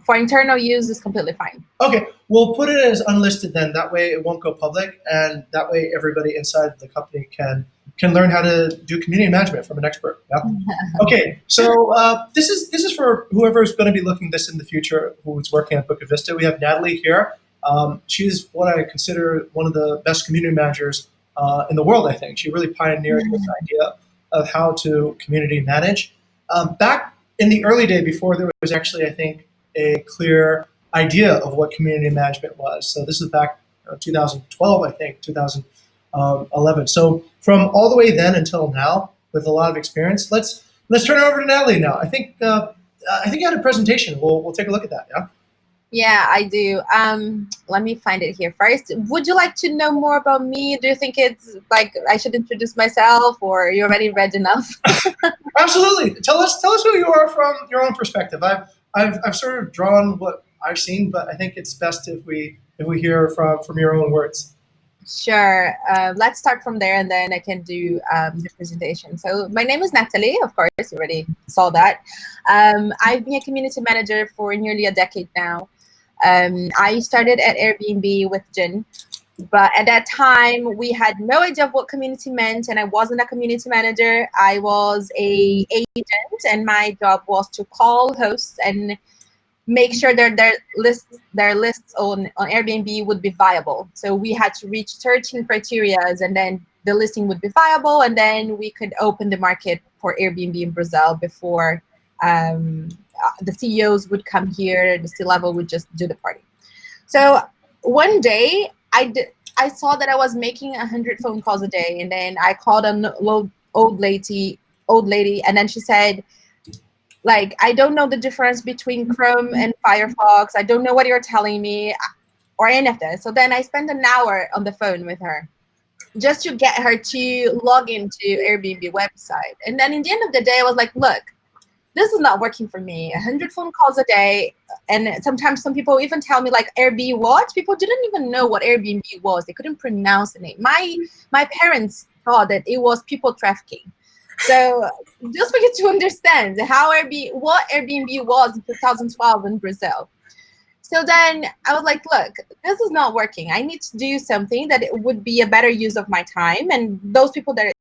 For internal use, is completely fine. Okay, we'll put it as unlisted then. That way it won't go public, and that way everybody inside the company can learn how to do community management from an expert. Yeah. Okay, so this is for whoever's going to be looking this in the future, who's working at Bukit Vista. We have Natalie here. She's what I consider one of the best community managers in the world. I think she really pioneered this idea of how to community manage. Back in the early day, before there was actually, I think, a clear idea of what community management was. So this is back 2012, I think, 2011. So from all the way then until now, with a lot of experience, let's turn it over to Natalie now. I think you had a presentation. We'll take a look at that. Yeah. Yeah, I do. Let me find it here first. Would you like to know more about me? Do you think it's like I should introduce myself, or you already read enough? Absolutely. Tell us who you are from your own perspective. I've sort of drawn what I've seen, but I think it's best if we hear from your own words. Sure. Let's start from there, and then I can do the presentation. So my name is Natalie. Of course, you already saw that. I've been a community manager for nearly a decade now. I started at Airbnb with Jin, but at that time we had no idea of what community meant, and I wasn't a community manager. I was an agent, and my job was to call hosts and make sure that their lists on Airbnb would be viable. So we had to reach 13 criteria, and then the listing would be viable, and then we could open the market for Airbnb in Brazil before the CEOs would come here, the C-level would just do the party. So one day I saw that I was making 100 phone calls a day, and then I called an old lady, and then she said, like, I don't know the difference between Chrome and Firefox. I don't know what you're telling me or any of this. So then I spent an hour on the phone with her just to get her to log into Airbnb website. And then in the end of the day, I was like, look, this is not working for me. 100 phone calls a day. And sometimes some people even tell me, like, Airbnb what? People didn't even know what Airbnb was. They couldn't pronounce the name. My parents thought that it was people trafficking. So just for you to understand what Airbnb was in 2012 in Brazil. So then I was like, look, this is not working. I need to do something that it would be a better use of my time and those people that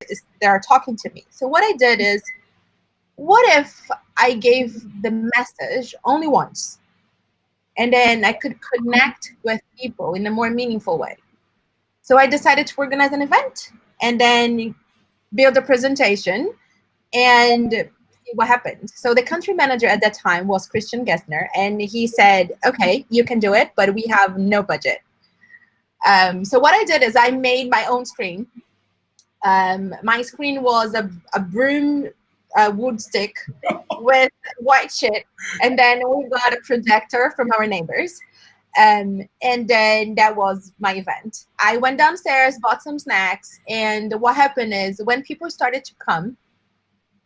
are talking to me. So what I did is, what if I gave the message only once? And then I could connect with people in a more meaningful way. So I decided to organize an event and then build a presentation and see what happened. So the country manager at that time was Christian Gessner, and he said, okay, you can do it, but we have no budget. So what I did is I made my own screen. My screen was a broom wood stick with white shit, and then we got a projector from our neighbors. And then that was my event. I went downstairs, bought some snacks, and what happened is when people started to come,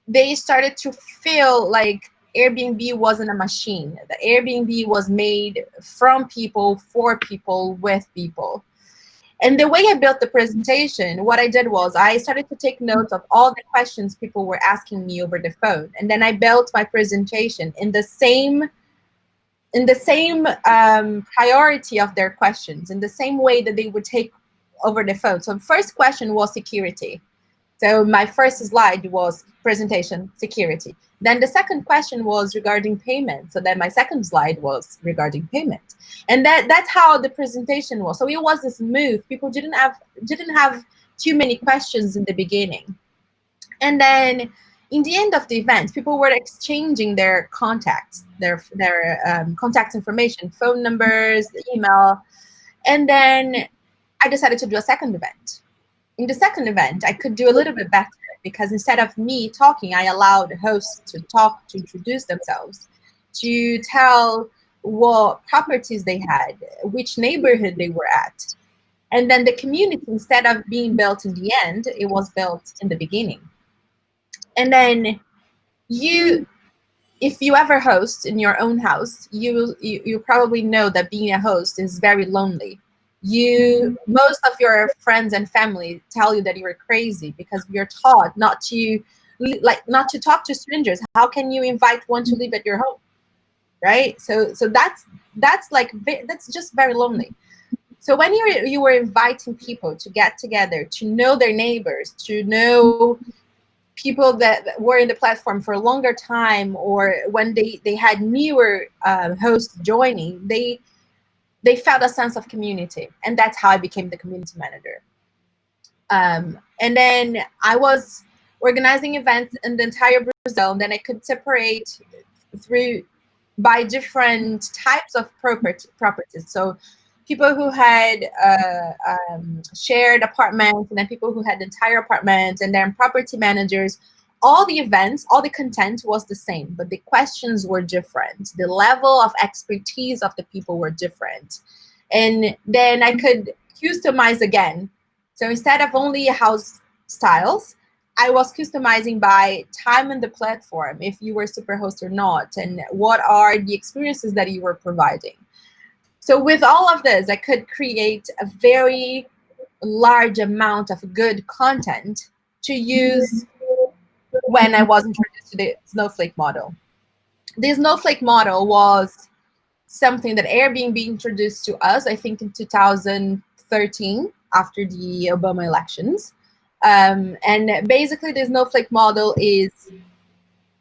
they started to feel like Airbnb wasn't a machine. The Airbnb was made from people, for people, with people. And the way I built the presentation, what I did was I started to take notes of all the questions people were asking me over the phone. And then I built my presentation in the same priority of their questions, in the same way that they would take over the phone. So the first question was security. So my first slide was presentation, security. Then the second question was regarding payment. So then my second slide was regarding payment. And that's how the presentation was. So it was smooth. People didn't have too many questions in the beginning. And then in the end of the event, people were exchanging their contacts, their contact information, phone numbers, email. And then I decided to do a second event. In the second event, I could do a little bit better because instead of me talking, I allowed the hosts to talk, to introduce themselves, to tell what properties they had, which neighborhood they were at. And then the community, instead of being built in the end, it was built in the beginning. And then if you ever host in your own house, you probably know that being a host is very lonely. Most of your friends and family tell you that you're crazy because you're taught not to talk to strangers. How can you invite one to live at your home? right? So that's just very lonely. So when you were inviting people to get together, to know their neighbors, to know people that were in the platform for a longer time, or when they had newer hosts joining, they felt a sense of community, and that's how I became the community manager. And then I was organizing events in the entire Brazil, and then I could separate through by different types of properties. So people who had shared apartments, and then people who had entire apartments, and then property managers. All the events, all the content was the same, but the questions were different. The level of expertise of the people were different. And then I could customize again. So instead of only house styles, I was customizing by time in the platform, if you were superhost or not, and what are the experiences that you were providing. So with all of this, I could create a very large amount of good content to use when I was introduced to the Snowflake model. The Snowflake model was something that Airbnb introduced to us, I think, in 2013 after the Obama elections. And basically, the Snowflake model is,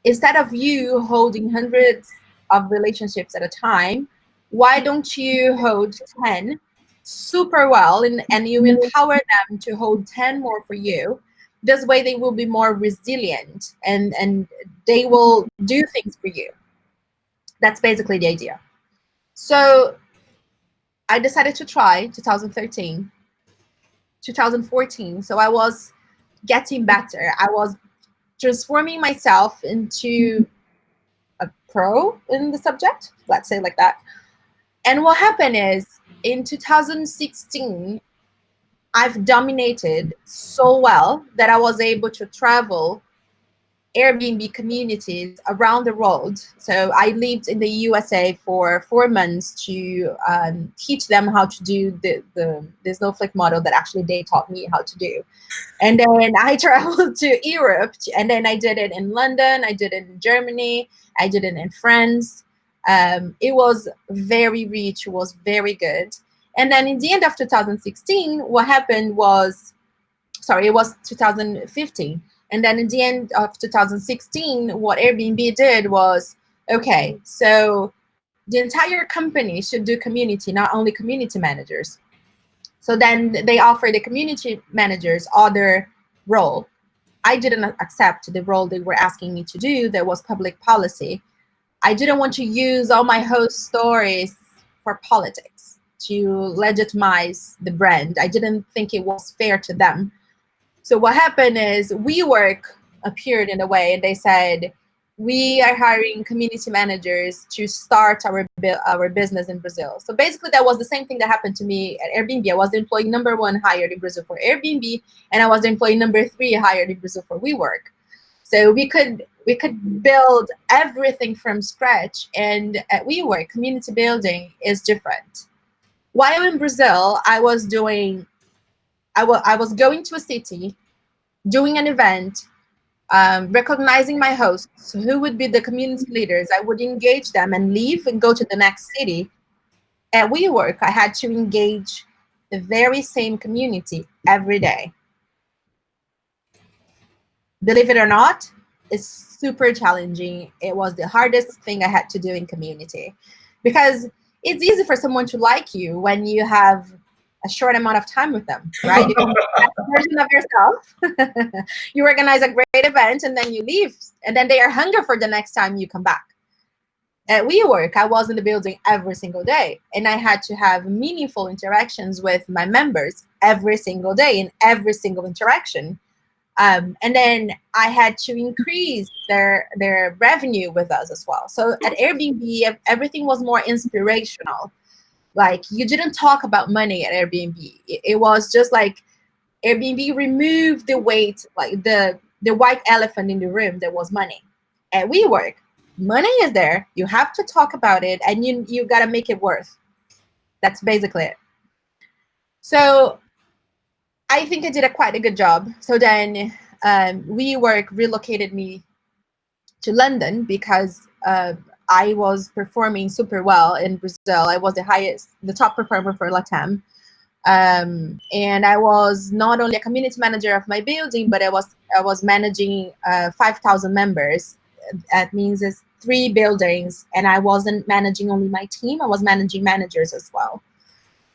instead of you holding hundreds of relationships at a time, why don't you hold 10 super well, and you empower them to hold 10 more for you? This way they will be more resilient, and they will do things for you. That's basically the idea. So I decided to try 2013, 2014. So I was getting better. I was transforming myself into a pro in the subject, let's say like that. And what happened is, in 2016, I've dominated so well that I was able to travel Airbnb communities around the world. So I lived in the USA for 4 months to teach them how to do the Snowflake model that actually they taught me how to do. And then I traveled to Europe, and then I did it in London, I did it in Germany, I did it in France. It was very rich, it was very good. And then in the end of 2016, what happened was, sorry, it was 2015. And then in the end of 2016, what Airbnb did was, okay, so the entire company should do community, not only community managers. So then they offered the community managers other role. I didn't accept the role they were asking me to do. That was public policy. I didn't want to use all my host stories for politics to legitimize the brand. I didn't think it was fair to them. So what happened is WeWork appeared in a way, and they said, we are hiring community managers to start our business in Brazil. So basically that was the same thing that happened to me at Airbnb. I was the employee number 1 hired in Brazil for Airbnb, and I was the employee number 3 hired in Brazil for WeWork. So we could build everything from scratch. And at WeWork, community building is different. While in Brazil, I was going to a city, doing an event, recognizing my hosts, who would be the community leaders. I would engage them and leave and go to the next city. At WeWork, I had to engage the very same community every day. Believe it or not, it's super challenging. It was the hardest thing I had to do in community, because it's easy for someone to like you when you have a short amount of time with them, right? You can be the best version of yourself. You organize a great event and then you leave, and then they are hungry for the next time you come back. At WeWork, I was in the building every single day, and I had to have meaningful interactions with my members every single day in every single interaction. And then I had to increase their revenue with us as well. So at Airbnb, everything was more inspirational. Like, you didn't talk about money at Airbnb. It was just like Airbnb removed the weight, like the white elephant in the room that was money. At WeWork, money is there. You have to talk about it, and you got to make it worth. That's basically it. So I think I did quite a good job. So then WeWork relocated me to London because I was performing super well in Brazil. I was the top performer for Latam. And I was not only a community manager of my building, but I was managing 5,000 members. That means it's 3 buildings, and I wasn't managing only my team. I was managing managers as well.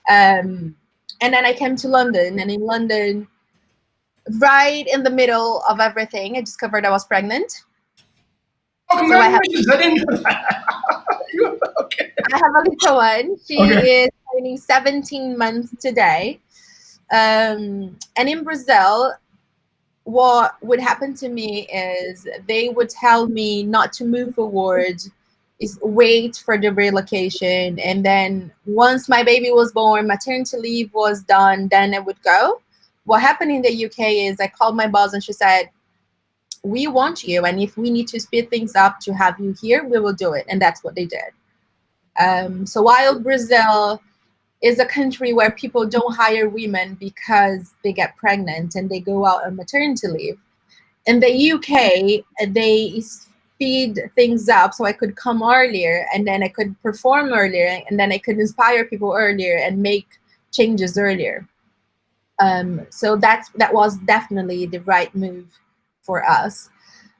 And then I came to London, and in London, right in the middle of everything, I discovered I was pregnant. Oh, congratulations! I didn't know that. Okay. I have a little one. She is turning 17 months today. And in Brazil, what would happen to me is they would tell me not to move forward, is wait for the relocation. And then once my baby was born, maternity leave was done, then I would go. What happened in the UK is I called my boss and she said, we want you. And if we need to speed things up to have you here, we will do it. And that's what they did. So while Brazil is a country where people don't hire women because they get pregnant and they go out on maternity leave, in the UK, they speed things up so I could come earlier, and then I could perform earlier, and then I could inspire people earlier and make changes earlier. So that was definitely the right move for us.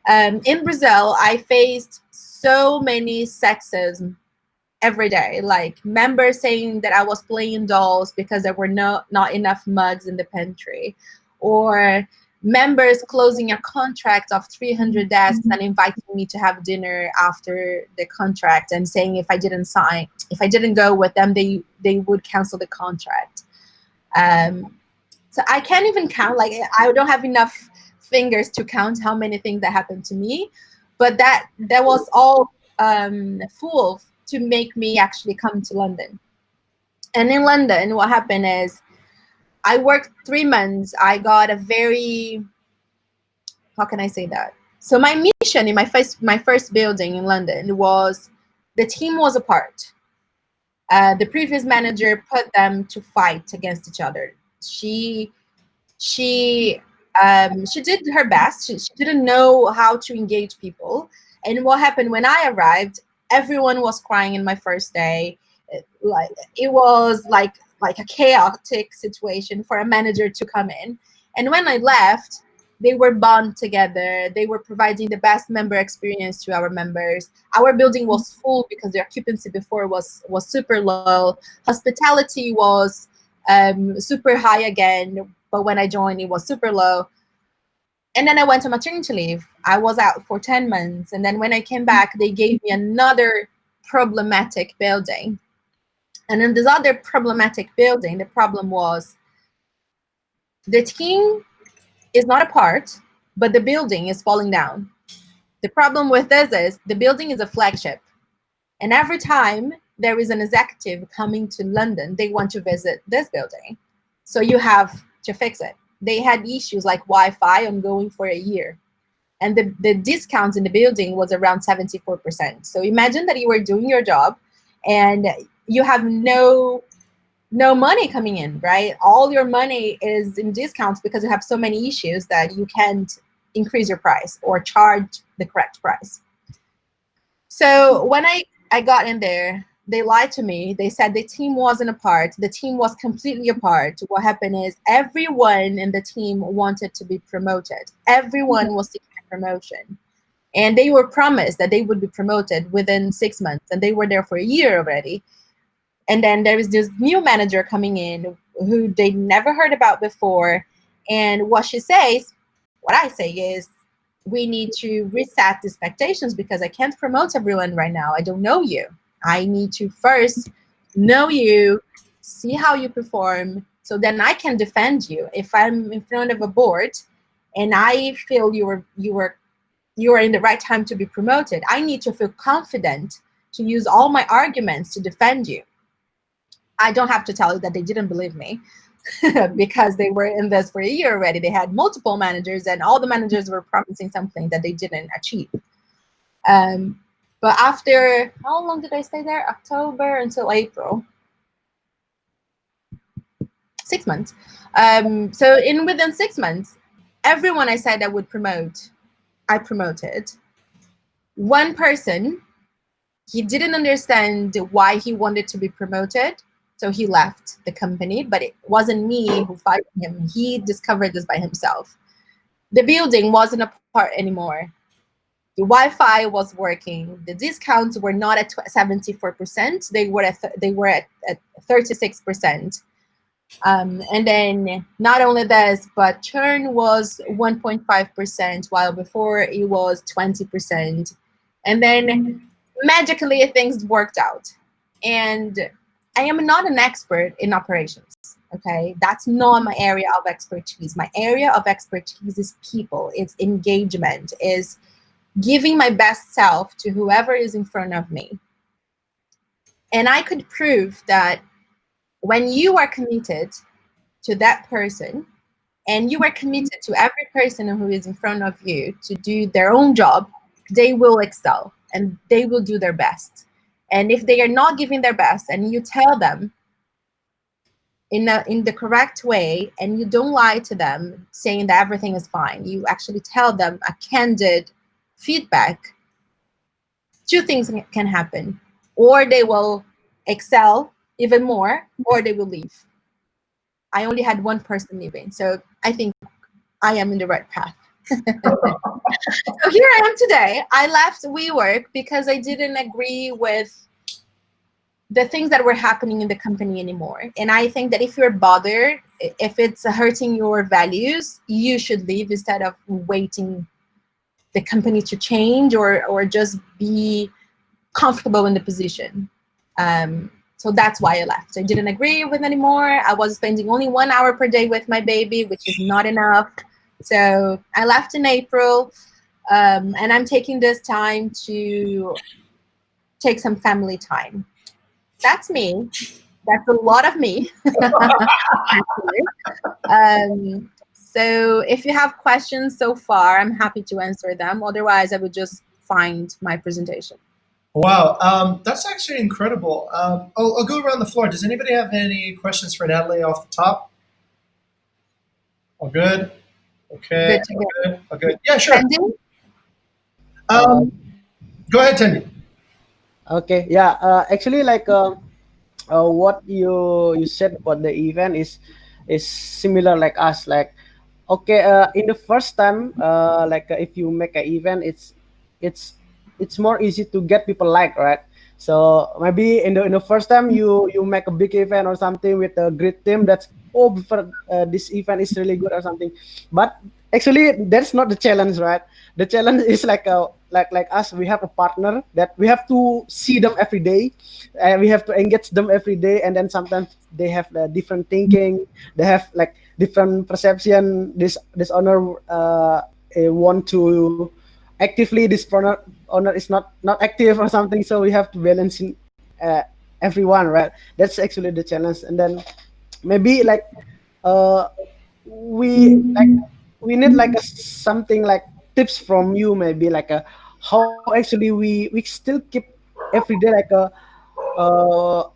In Brazil, I faced so many sexism every day, like members saying that I was playing dolls because there were not enough mugs in the pantry, or members closing a contract of 300 desks and inviting me to have dinner after the contract and saying if I didn't go with them, they would cancel the contract. So I can't even count, like I don't have enough fingers to count how many things that happened to me, but that was all full to make me actually come to London. And in London, what happened is I worked 3 months. I got a very, how can I say that? So my mission in my first building in London was, the team was apart. The previous manager put them to fight against each other. She did her best. She didn't know how to engage people. And what happened when I arrived, everyone was crying in my first day. It was like a chaotic situation for a manager to come in. And when I left, they were bond together. They were providing the best member experience to our members. Our building was full because the occupancy before was super low. Hospitality was super high again, but when I joined, it was super low. And then I went on maternity leave. I was out for 10 months. And then when I came back, they gave me another problematic building. And in this other problematic building, the problem was the team is not apart, but the building is falling down. The problem with this is the building is a flagship. And every time there is an executive coming to London, they want to visit this building. So you have to fix it. They had issues like Wi-Fi ongoing for a year. And the discounts in the building was around 74%. So imagine that you were doing your job and you have no money coming in, right? All your money is in discounts because you have so many issues that you can't increase your price or charge the correct price. So when I got in there, they lied to me. They said the team wasn't apart. The team was completely apart. What happened is everyone in the team wanted to be promoted. Everyone was seeking a promotion. And they were promised that they would be promoted within 6 months. And they were there for a year already. And then there is this new manager coming in who they never heard about before. And what I say is, we need to reset the expectations because I can't promote everyone right now. I don't know you. I need to first know you, see how you perform, so then I can defend you. If I'm in front of a board and I feel you are in the right time to be promoted, I need to feel confident to use all my arguments to defend you. I don't have to tell you that they didn't believe me because they were in this for a year already. They had multiple managers and all the managers were promising something that they didn't achieve. But after, how long did I stay there? October until April. 6 months. So within 6 months, everyone I said I would promote, I promoted. One person He didn't understand why he wanted to be promoted, so he left the company. But it wasn't me who fired him. He discovered this by himself. The building wasn't apart anymore. The Wi-Fi was working. The discounts were not at 74%. They were at 36%. And then not only this, but churn was 1.5%, while before it was 20%. And then magically things worked out. And I am not an expert in operations. Okay, that's not my area of expertise. My area of expertise is people, it's engagement, is giving my best self to whoever is in front of me. And I could prove that when you are committed to that person and you are committed to every person who is in front of you to do their own job, they will excel and they will do their best. And if they are not giving their best and you tell them in the correct way and you don't lie to them saying that everything is fine, you actually tell them a candid feedback, two things can happen. Or they will excel even more, or they will leave. I only had one person leaving, so I think I am in the right path. So here I am today. I left WeWork because I didn't agree with the things that were happening in the company anymore. And I think that if you're bothered, if it's hurting your values, you should leave instead of waiting the company to change or just be comfortable in the position. So that's why I left. I didn't agree with anymore. I was spending only 1 hour per day with my baby, which is not enough. So I left in April, and I'm taking this time to take some family time. That's me. That's a lot of me. So if you have questions so far, I'm happy to answer them. Otherwise, I would just find my presentation. Wow, that's actually incredible. I'll go around the floor. Does anybody have any questions for Natalie off the top? All good? Okay. Good to go. All good? All good. Yeah, sure. Andy? Um, go ahead, Tendi. Okay, yeah. Actually, like what you said about the event is similar like us. Like, okay, in the first time, if you make an event, it's it's more easy to get people like, right? So maybe in the first time you make a big event or something with a great team, that's, oh, before, this event is really good or something. But actually that's not the challenge, right? The challenge is like us, we have a partner that we have to see them every day, and we have to engage them every day, and then sometimes they have different thinking, they have like different perception. This owner want to actively, this owner is not active or something, so we have to balance in, everyone, right? That's actually the challenge. And then maybe like uh we need like something like tips from you, maybe like how actually we still keep every day like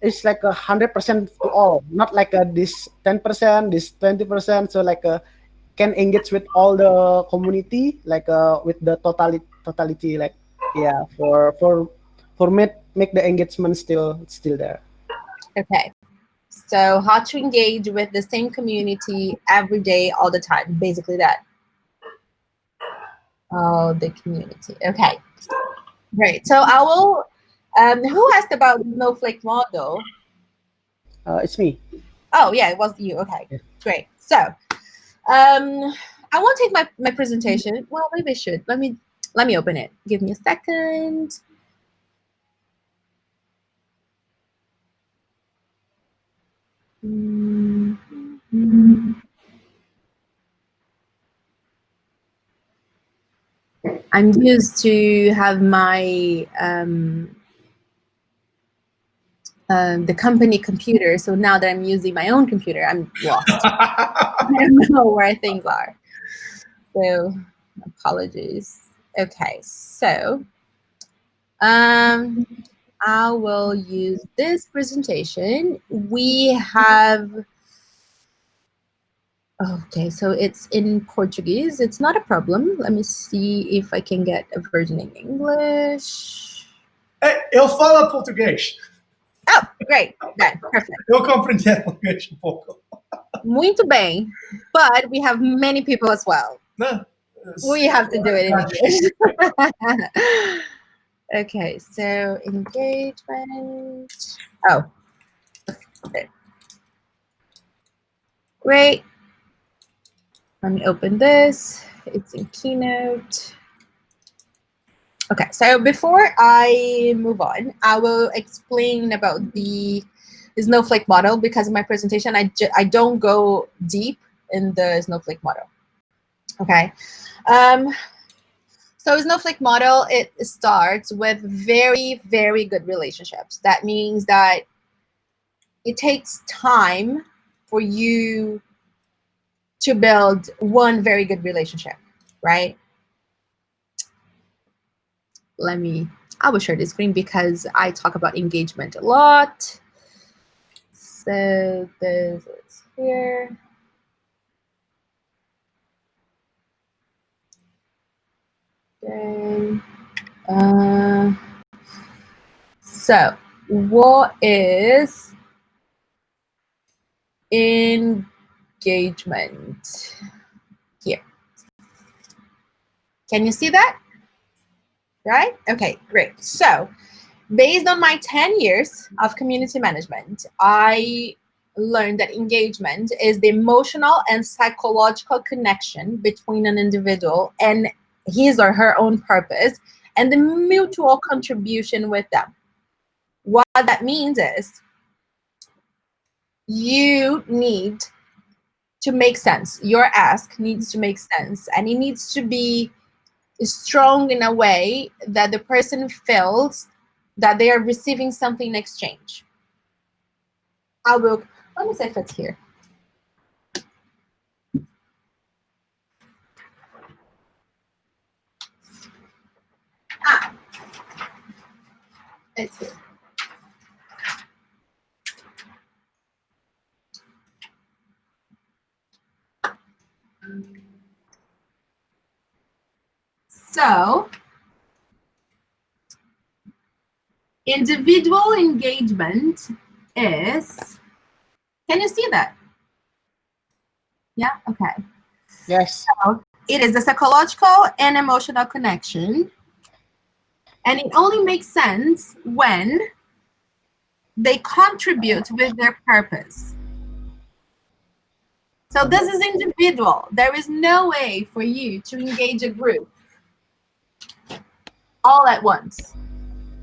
it's like 100% to all, not like this 10%, this 20%. So like can engage with all the community, like with the totality, like, yeah, for make the engagement still there. Okay. So how to engage with the same community every day, all the time. Basically that. Oh, the community. Okay. Great. So I will, who asked about the snowflake model? It's me. Oh, yeah, it was you. Okay, Yeah. great. So I won't take my presentation. Well, maybe I should. Let me open it. Give me a second. I'm used to have my the company computer. So now that I'm using my own computer, I'm lost. I don't know where things are. So apologies. Okay, so I will use this presentation. We have, okay, so it's in Portuguese. It's not a problem. Let me see if I can get a version in English. Eu falo português. Oh, great. Good. Perfect. Eu compreendo português pouco. Muito bem. But we have many people as well. No. We have to do it in English. Okay, so engagement. Oh, okay. Great. Let me open this. It's in Keynote. Okay, so before I move on, I will explain about the Snowflake model, because in my presentation, I don't go deep in the Snowflake model. Okay. So Snowflake model, it starts with very, very good relationships. That means that it takes time for you to build one very good relationship, right? I will share the screen because I talk about engagement a lot. So this is here. Okay. So what is engagement? Here. Can you see that? Right? Okay, great. So based on my 10 years of community management, I learned that engagement is the emotional and psychological connection between an individual and his or her own purpose and the mutual contribution with them. What that means is you need to make sense. Your ask needs to make sense, and it needs to be strong in a way that the person feels that they are receiving something in exchange. Let me see if it's here. It's here. So, individual engagement is, can you see that? Yeah, okay. Yes. So, it is a psychological and emotional connection. And it only makes sense when they contribute with their purpose. So this is individual. There is no way for you to engage a group all at once,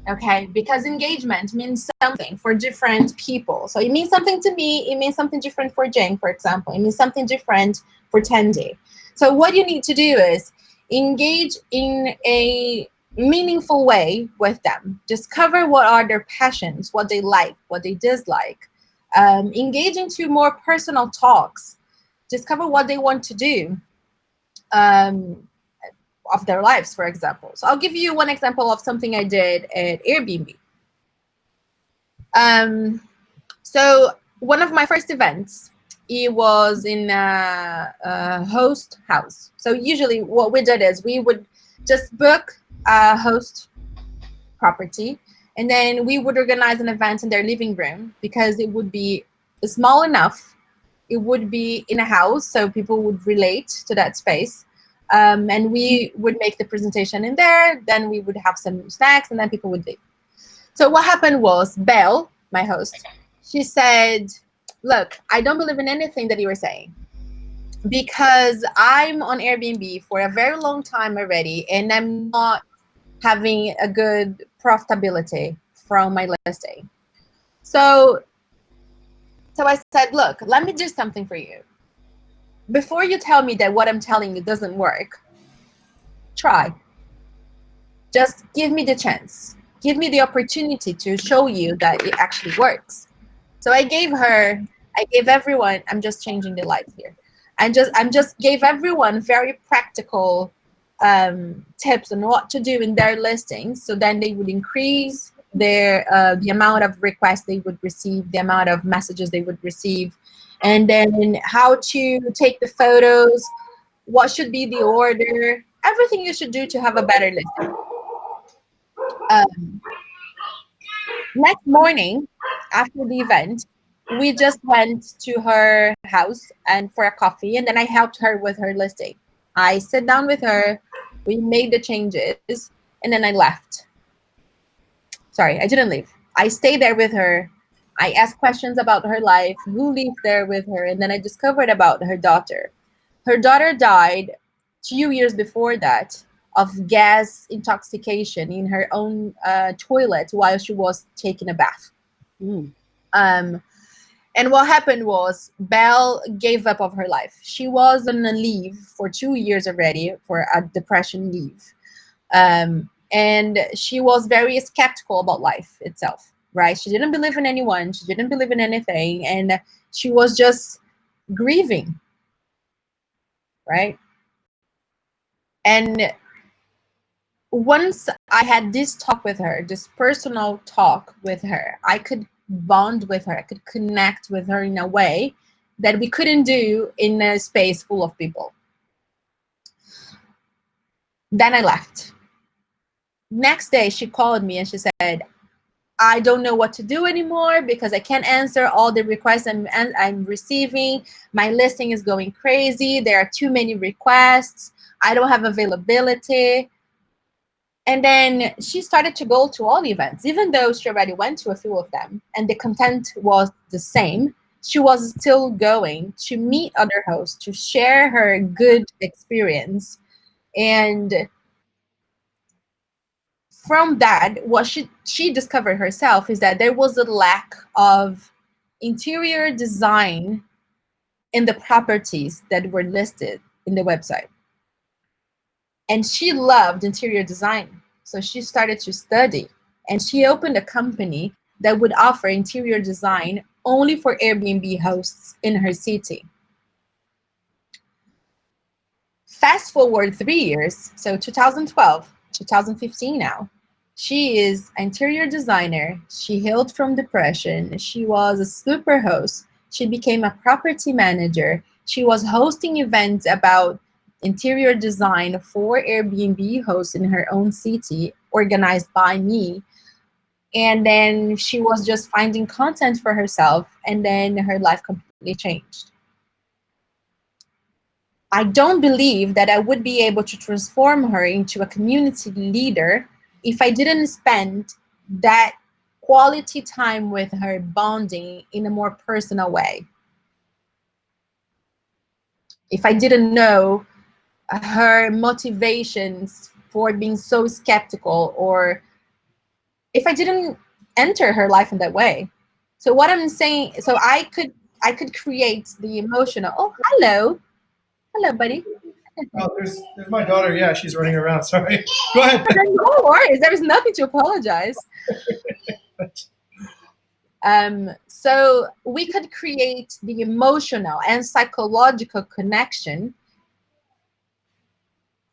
okay? Because engagement means something for different people. So it means something to me, it means something different for Jane, for example. It means something different for Tandy. So what you need to do is engage in a meaningful way with them. Discover what are their passions, what they like, what they dislike. Engage into more personal talks. Discover what they want to do of their lives, for example. So I'll give you one example of something I did at Airbnb. So one of my first events, it was in a host house. So usually what we did is we would just book a host property, and then we would organize an event in their living room, because it would be small enough. It would be in a house, so people would relate to that space. And we would make the presentation in there, then we would have some snacks, and then people would leave. So what happened was, Belle, my host, she said, look, I don't believe in anything that you were saying, because I'm on Airbnb for a very long time already, and I'm not having a good profitability from my listing. So I said, look, let me do something for you. Before you tell me that what I'm telling you doesn't work, try. Just give me the chance. Give me the opportunity to show you that it actually works. So I gave everyone, I'm just changing the lights here. I'm just gave everyone very practical tips on what to do in their listings, so then they would increase their the amount of requests they would receive, the amount of messages they would receive, and then how to take the photos, what should be the order, everything you should do to have a better listing. Next morning, after the event, we just went to her house and for a coffee, and then I helped her with her listing. I sat down with her, we made the changes, and then I left. Sorry, I didn't leave. I stayed there with her. I asked questions about her life, who lived there with her, and then I discovered about her daughter. Her daughter died 2 years before that of gas intoxication in her own toilet while she was taking a bath. Mm. Um, and what happened was Belle gave up of her life. She was on a leave for 2 years already, for a depression leave. And she was very skeptical about life itself, right? She didn't believe in anyone. She didn't believe in anything. And she was just grieving, right? And once I had this talk with her, this personal talk with her, I could bond with her. I could connect with her in a way that we couldn't do in a space full of people. Then I left. Next day, she called me and she said, I don't know what to do anymore because I can't answer all the requests I'm receiving. My listing is going crazy. There are too many requests. I don't have availability. And then she started to go to all the events, even though she already went to a few of them and the content was the same. She was still going to meet other hosts, to share her good experience. And from that, what she discovered herself is that there was a lack of interior design in the properties that were listed in the website. And she loved interior design. So she started to study and she opened a company that would offer interior design only for Airbnb hosts in her city. Fast forward 3 years, so 2012, 2015 now. She is an interior designer. She healed from depression. She was a super host. She became a property manager. She was hosting events about interior design for Airbnb hosts in her own city, organized by me. And then she was just finding content for herself, and then her life completely changed. I don't believe that I would be able to transform her into a community leader if I didn't spend that quality time with her, bonding in a more personal way. If I didn't know her motivations for being so skeptical, or if I didn't enter her life in that way. So what I'm saying, so I could create the emotional, oh, hello buddy. Oh, there's my daughter. Yeah, she's running around. Sorry. Go ahead. No worries. There is nothing to apologize. So we could create the emotional and psychological connection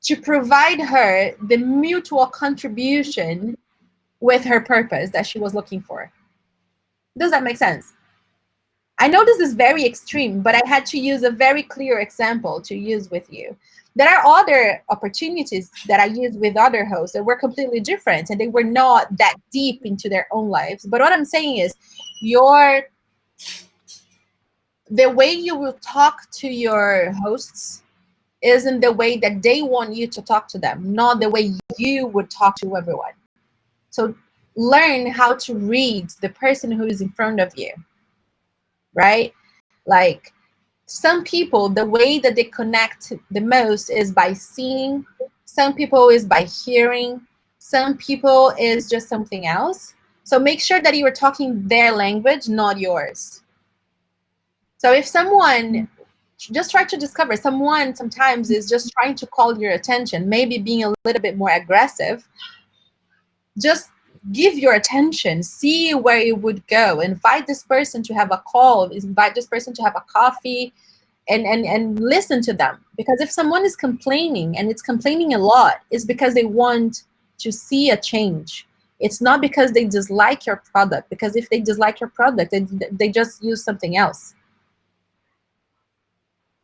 to provide her the mutual contribution with her purpose that she was looking for. Does that make sense? I know this is very extreme, but I had to use a very clear example to use with you. There are other opportunities that I used with other hosts that were completely different and they were not that deep into their own lives. But what I'm saying is the way you will talk to your hosts isn't the way that they want you to talk to them, not the way you would talk to everyone. So learn how to read the person who is in front of you, right? Like, some people, the way that they connect the most is by seeing. Some people is by hearing. Some people is just something else. So make sure that you are talking their language, not yours. So if someone, just try to discover, someone sometimes is just trying to call your attention, maybe being a little bit more aggressive, just give your attention, see where it would go. Invite this person to have a call, invite this person to have a coffee, and listen to them. Because if someone is complaining, and it's complaining a lot, it's because they want to see a change. It's not because they dislike your product, because if they dislike your product, they just use something else.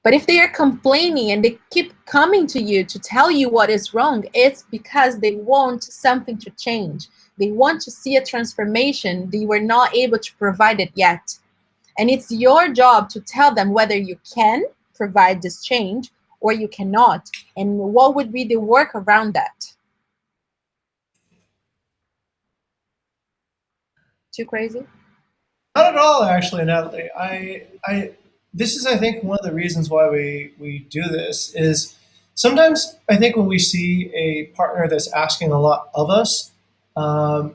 But if they are complaining and they keep coming to you to tell you what is wrong, it's because they want something to change. They want to see a transformation. They were not able to provide it yet. And it's your job to tell them whether you can provide this change or you cannot, and what would be the work around that. Too crazy? Not at all, actually, Natalie. This is, I think, one of the reasons why we do this is sometimes I think when we see a partner that's asking a lot of us, I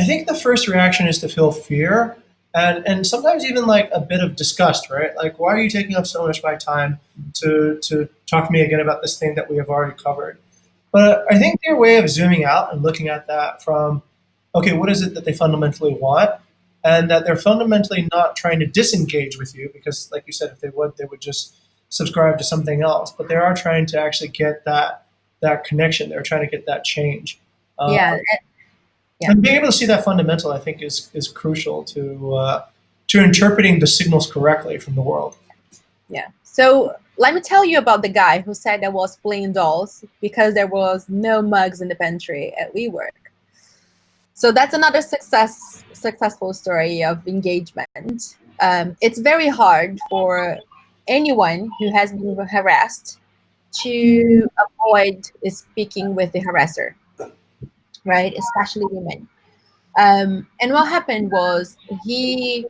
think the first reaction is to feel fear and sometimes even like a bit of disgust, right? Like, why are you taking up so much of my time to talk to me again about this thing that we have already covered? But I think their way of zooming out and looking at that from, okay, what is it that they fundamentally want? And that they're fundamentally not trying to disengage with you because, like you said, if they would just subscribe to something else. But they are trying to actually get that connection. They're trying to get that change. Yeah. Yeah. And being able to see that fundamental, I think, is crucial to interpreting the signals correctly from the world. Yeah. So let me tell you about the guy who said I was playing dolls because there was no mugs in the pantry at WeWork. So that's another successful story of engagement. It's very hard for anyone who has been harassed to avoid speaking with the harasser, right? Especially women. And what happened was he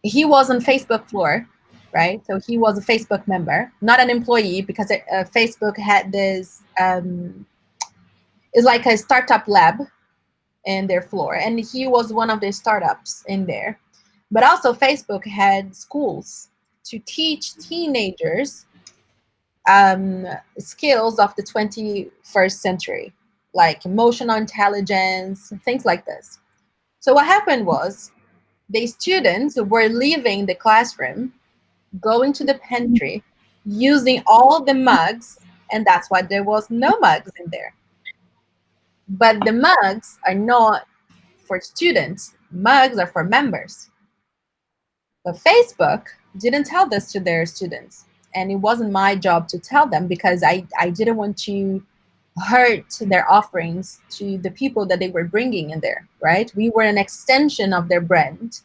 was on Facebook floor, right? So he was a Facebook member, not an employee, because Facebook had this it's like a startup lab in their floor, and he was one of the startups in there. But also Facebook had schools to teach teenagers skills of the 21st century, like emotional intelligence, things like this. So what happened was the students were leaving the classroom, going to the pantry, using all the mugs, and that's why there was no mugs in there. But the mugs are not for students. Mugs are for members. But Facebook didn't tell this to their students. And it wasn't my job to tell them because I didn't want to hurt their offerings to the people that they were bringing in there, right? We were an extension of their brand.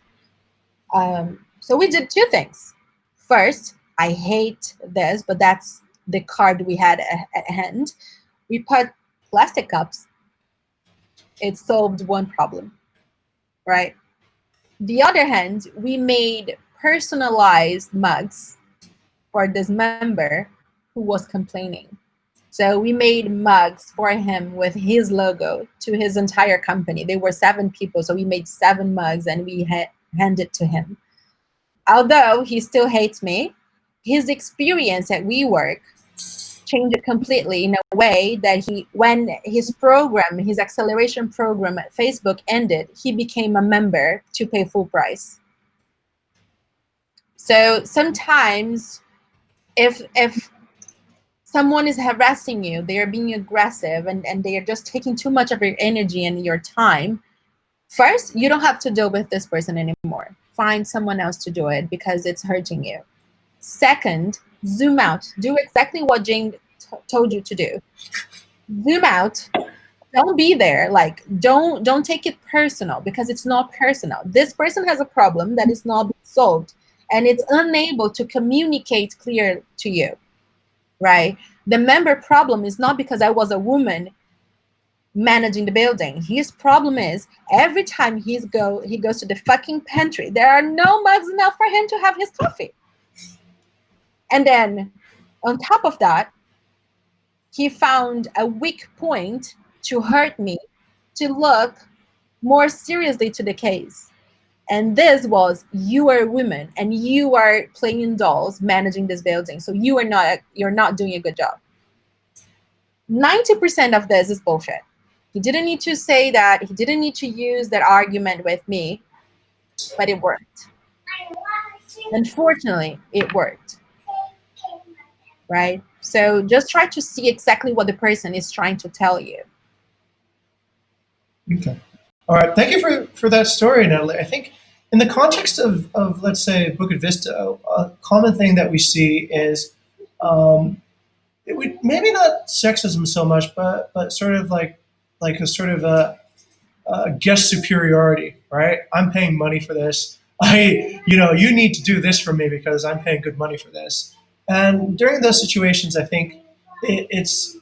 So we did two things. First, I hate this, but that's the card we had at hand. We put plastic cups. It solved one problem, right? The other hand, we made personalized mugs for this member who was complaining. So we made mugs for him with his logo to his entire company. They were 7 people, so we made 7 mugs and we handed to him. Although he still hates me, his experience at WeWork changed it completely in a way that when his acceleration program at Facebook ended, he became a member to pay full price. So sometimes if someone is harassing you, they are being aggressive and they are just taking too much of your energy and your time, first, you don't have to deal with this person anymore. Find someone else to do it because it's hurting you. Second, zoom out. Do exactly what Jane told you to do. Zoom out. Don't be there. Like, don't take it personal because it's not personal. This person has a problem that is not solved and it's unable to communicate clear to you, right? The member problem is not because I was a woman managing the building. His problem is every time he goes to the fucking pantry, there are no mugs enough for him to have his coffee. And then on top of that, he found a weak point to hurt me, to look more seriously to the case. And this was, you are a woman and you are playing dolls managing this building. So you're not doing a good job. 90% of this is bullshit. He didn't need to say that. He didn't need to use that argument with me, but it worked. Unfortunately, it worked. Right? So just try to see exactly what the person is trying to tell you. Okay. All right. Thank you for that story, Natalie. I think in the context of let's say, Bukit Vista, a common thing that we see is maybe not sexism so much, but sort of like like a sort of a guest superiority, right? I'm paying money for this. You need to do this for me because I'm paying good money for this. And during those situations, I think it's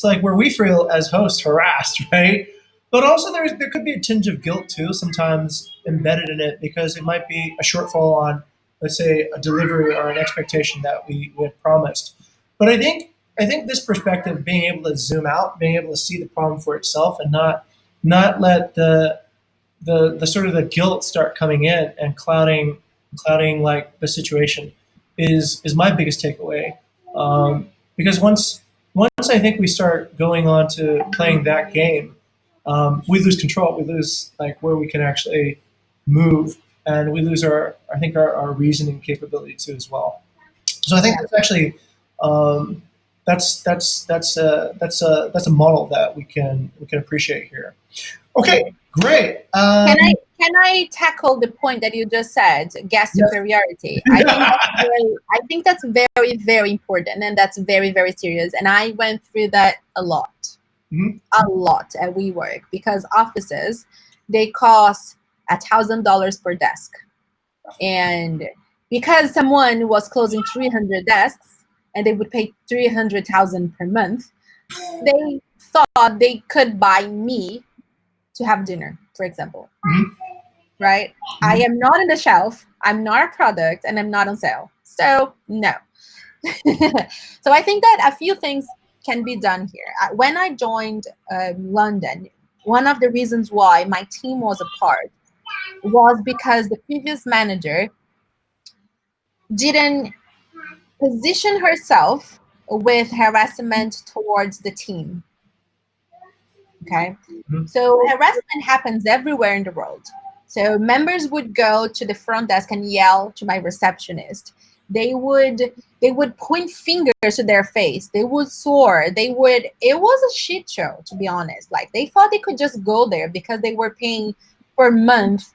like where we feel as hosts harassed, right? But also there could be a tinge of guilt too, sometimes embedded in it, because it might be a shortfall on, let's say, a delivery or an expectation that we had promised. But I think this perspective, being able to zoom out, being able to see the problem for itself, and not let the sort of the guilt start coming in and clouding like the situation is my biggest takeaway. Because once I think we start going on to playing that game, we lose control. We lose like where we can actually move, and we lose our reasoning capability too as well. So I think that's actually that's a model that we can appreciate here. Okay, great. Can I tackle the point that you just said, guest superiority? I think that's very, very important, and that's very, very serious. And I went through that a lot at WeWork, because offices, they cost $1,000 per desk, and because someone was closing 300 desks and they would pay 300,000 per month, they thought they could buy me to have dinner, for example. Right? I am not on the shelf, I'm not a product, and I'm not on sale. So no. So I think that a few things can be done here. When I joined London, one of the reasons why my team was apart was because the previous manager didn't position herself with harassment towards the team. Okay? So harassment happens everywhere in the world. So members would go to the front desk and yell to my receptionist. They would point fingers to their face. They would swear. It was a shit show, to be honest. Like, they thought they could just go there because they were paying per month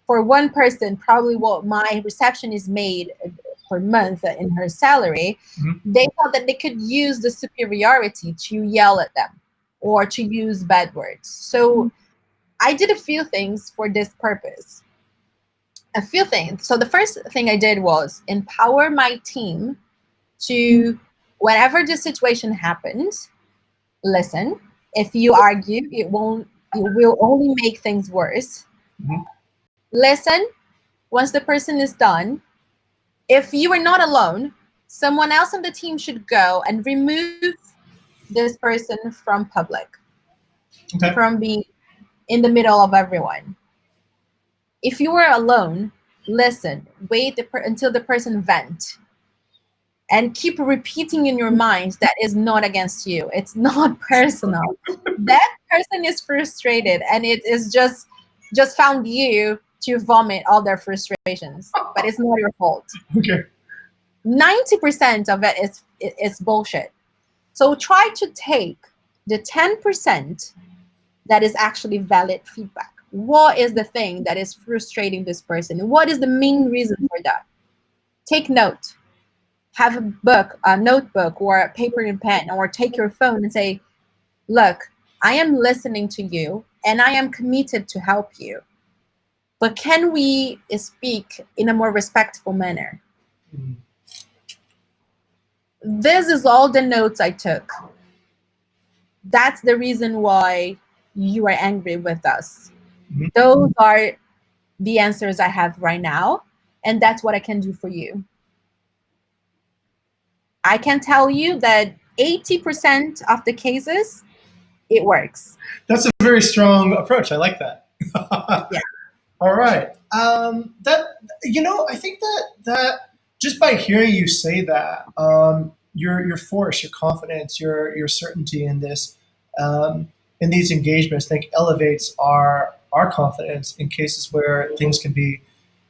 for one person, probably what my receptionist made per month in her salary. They thought that they could use the superiority to yell at them or to use bad words. So I did a few things for this purpose. A few things. So the first thing I did was empower my team to, whenever the situation happens, listen. If you argue, it will only make things worse. Listen. Once the person is done, if you are not alone, someone else on the team should go and remove this person from public, from being in the middle of everyone. If you are alone, listen, wait until the person vent, and keep repeating in your mind that is not against you. It's not personal. That person is frustrated, and it is just found you to vomit all their frustrations, but it's not your fault. 90% of it is bullshit. So try to take the 10% that is actually valid feedback. What is the thing that is frustrating this person? What is the main reason for that? Take note. Have a notebook or a paper and pen, or take your phone and say, look, I am listening to you and I am committed to help you. But can we speak in a more respectful manner? This is all the notes I took. That's the reason why you are angry with us. Those are the answers I have right now, and that's what I can do for you. I can tell you that 80% of the cases, it works. That's a very strong approach. I like that. Yeah. All right. I think that just by hearing you say that, your force, your confidence, your certainty in this, in these engagements, I think elevates our confidence in cases where things can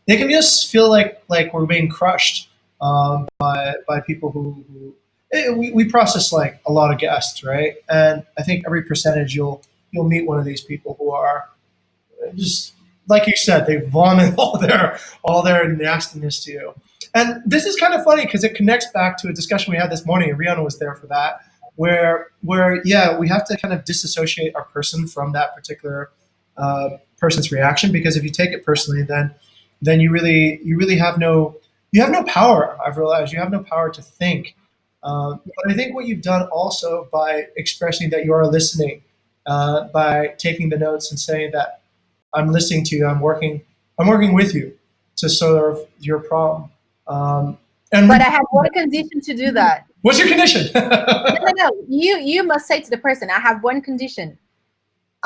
just feel like we're being crushed by people who we process like a lot of guests, right? And I think every percentage you'll meet one of these people who are just, like you said, they vomit all their nastiness to you. And this is kind of funny because it connects back to a discussion we had this morning, and Rihanna was there for that. where yeah, we have to kind of disassociate our person from that particular person's reaction, because if you take it personally, then you really have no power. I've realized you have no power to think. But I think what you've done also by expressing that you are listening, by taking the notes and saying that I'm listening to you, I'm working with you to solve your problem. But I have one condition to do that. What's your condition? No. You must say to the person, I have one condition.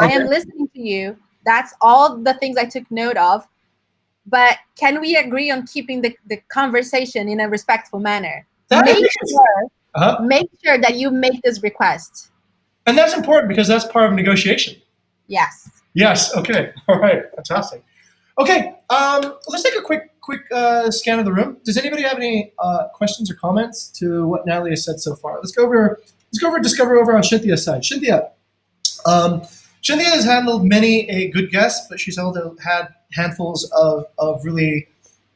Okay. I am listening to you. That's all the things I took note of. But can we agree on keeping the conversation in a respectful manner? Make sure that you make this request. And that's important because that's part of negotiation. Yes. Yes. Okay. All right. Fantastic. Okay. Let's take a quick scan of the room. Does anybody have any questions or comments to what Natalie has said so far? Let's go over discover over on Cynthia's side. Cynthia. Cynthia has handled many a good guest, but she's also had handfuls of really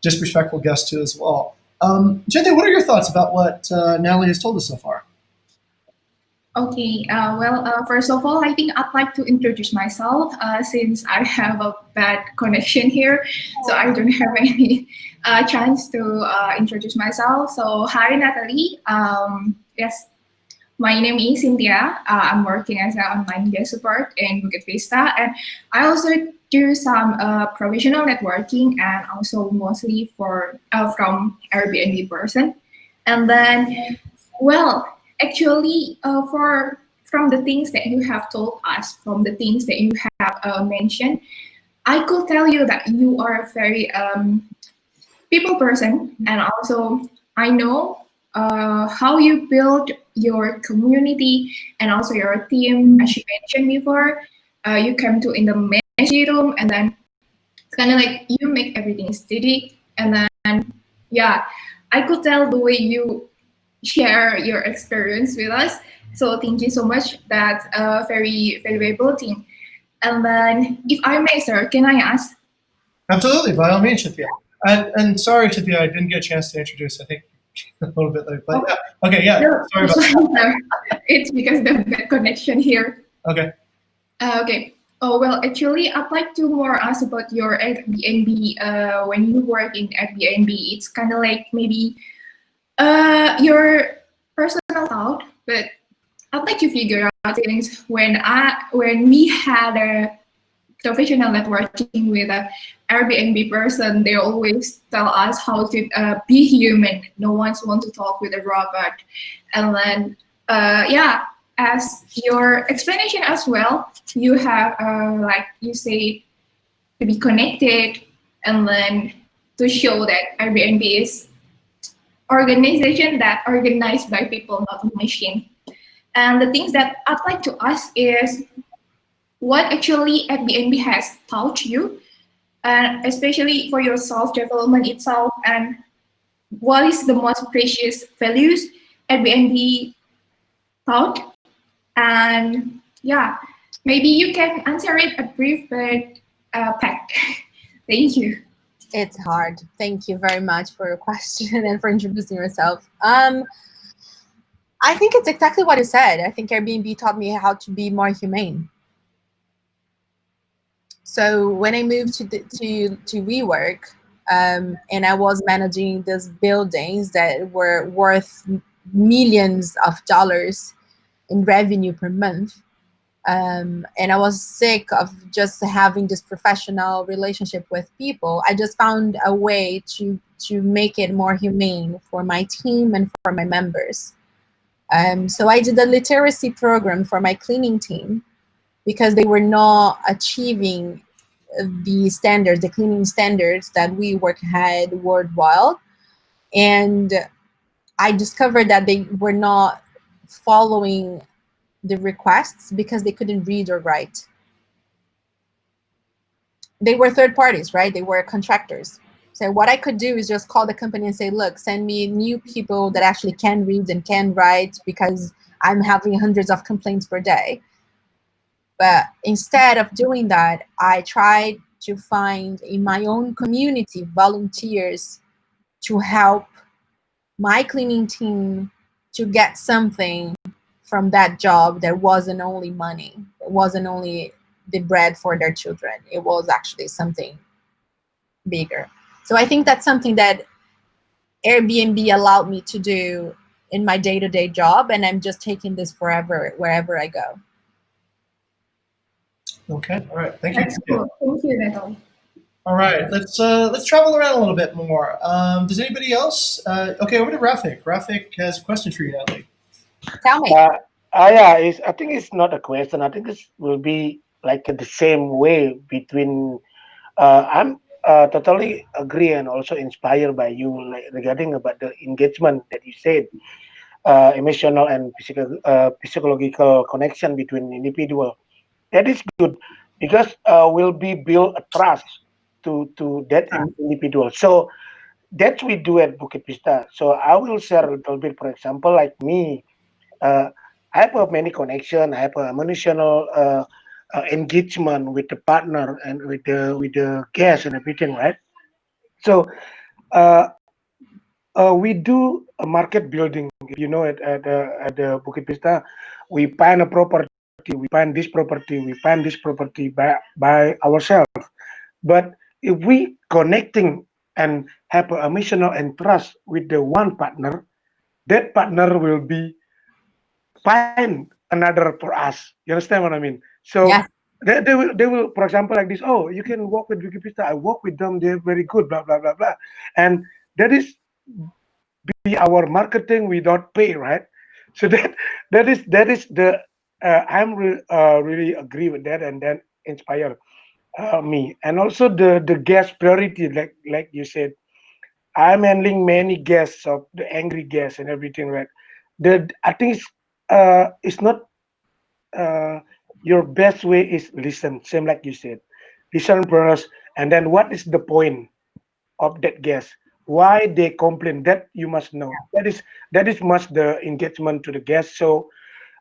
disrespectful guests too as well. Cynthia, what are your thoughts about what Natalie has told us so far? Okay, first of all, I think I'd like to introduce myself since I have a bad connection here, so I don't have any chance to introduce myself. So, hi, Natalie. Yes, my name is Cynthia. I'm working as an online guest support in Bukit Vista, and I also do some professional networking and also mostly from Airbnb person. And then, well, actually, from the things that you have told us, from the things that you have mentioned, I could tell you that you are a very people person, and also I know how you build your community and also your team. As you mentioned before, you came to in the messy room, and then it's kind of like you make everything steady, and then yeah, I could tell the way you share your experience with us. So thank you so much. That's a very valuable thing. And then, if I may, sir, can I ask? Absolutely, by all means, Cynthia. And sorry, Cynthia, I didn't get a chance to introduce. I think a little bit late, but yeah. Okay, yeah. No, sorry about that. It's because the bad connection here. Okay. Okay. Oh well, actually, I'd like to more ask about your Airbnb. When you work in Airbnb, it's kind of like maybe your personal thought, but I'd like to figure out things when we had a professional networking with a Airbnb person. They always tell us how to be human. No one wants to talk with a robot. And then yeah, as your explanation as well, you have like you say, to be connected, and then to show that Airbnb is organization that organized by people, not machine. And the things that I'd like to ask is, what actually Airbnb has taught you, and especially for your self-development itself, and what is the most precious values Airbnb taught? And yeah, maybe you can answer it a brief but packed. Thank you. It's hard. Thank you very much for your question and for introducing yourself. I think it's exactly what you said. I think Airbnb taught me how to be more humane. So when I moved to WeWork, and I was managing these buildings that were worth millions of dollars in revenue per month, and I was sick of just having this professional relationship with people, I just found a way to make it more humane for my team and for my members. So I did a literacy program for my cleaning team because they were not achieving the cleaning standards that WeWork had worldwide. And I discovered that they were not following the requests because they couldn't read or write. They were third parties, right? They were contractors. So what I could do is just call the company and say, look, send me new people that actually can read and can write, because I'm having hundreds of complaints per day. But instead of doing that, I tried to find in my own community volunteers to help my cleaning team to get something from that job, there wasn't only money. It wasn't only the bread for their children. It was actually something bigger. So I think that's something that Airbnb allowed me to do in my day-to-day job, and I'm just taking this forever wherever I go. Okay. All right. Thank you. That's cool. Thank you, Natalie. All right. Let's travel around a little bit more. Does anybody else? Okay. Over to Rafik. Rafik has a question for you, Natalie. Tell me. Yeah, I think it's not a question. I think it will be like the same way between. I'm totally agree and also inspired by you, like regarding about the engagement that you said, emotional and psychological connection between individual. That is good because will be build a trust to that individual. So that's we do at Bukit Vista. So I will share a little bit. For example, like me, uh, I have a many connection. I have a emotional engagement with the partner and with the guest and everything, right? So uh, we do a market building. If you know it at the Bukit Vista, we find a property, we find this property, we find this property by ourselves. But if we connecting and have a emotional and trust with the one partner, that partner will be find another for us. You understand what I mean? So Yes. they will, for example, like this. Oh, you can work with Wikipedia. I work with them. They're very good. Blah blah blah blah. And that is be our marketing without pay, right? So that is the really agree with that, and then inspire me. And also the guest priority, like you said, I'm handling many guests of the angry guests and everything, right? The I think it's not uh, your best way is listen, same like you said, listen first, and then what is the point of that guest? Why they complain? That you must know. That is much the engagement to the guest. So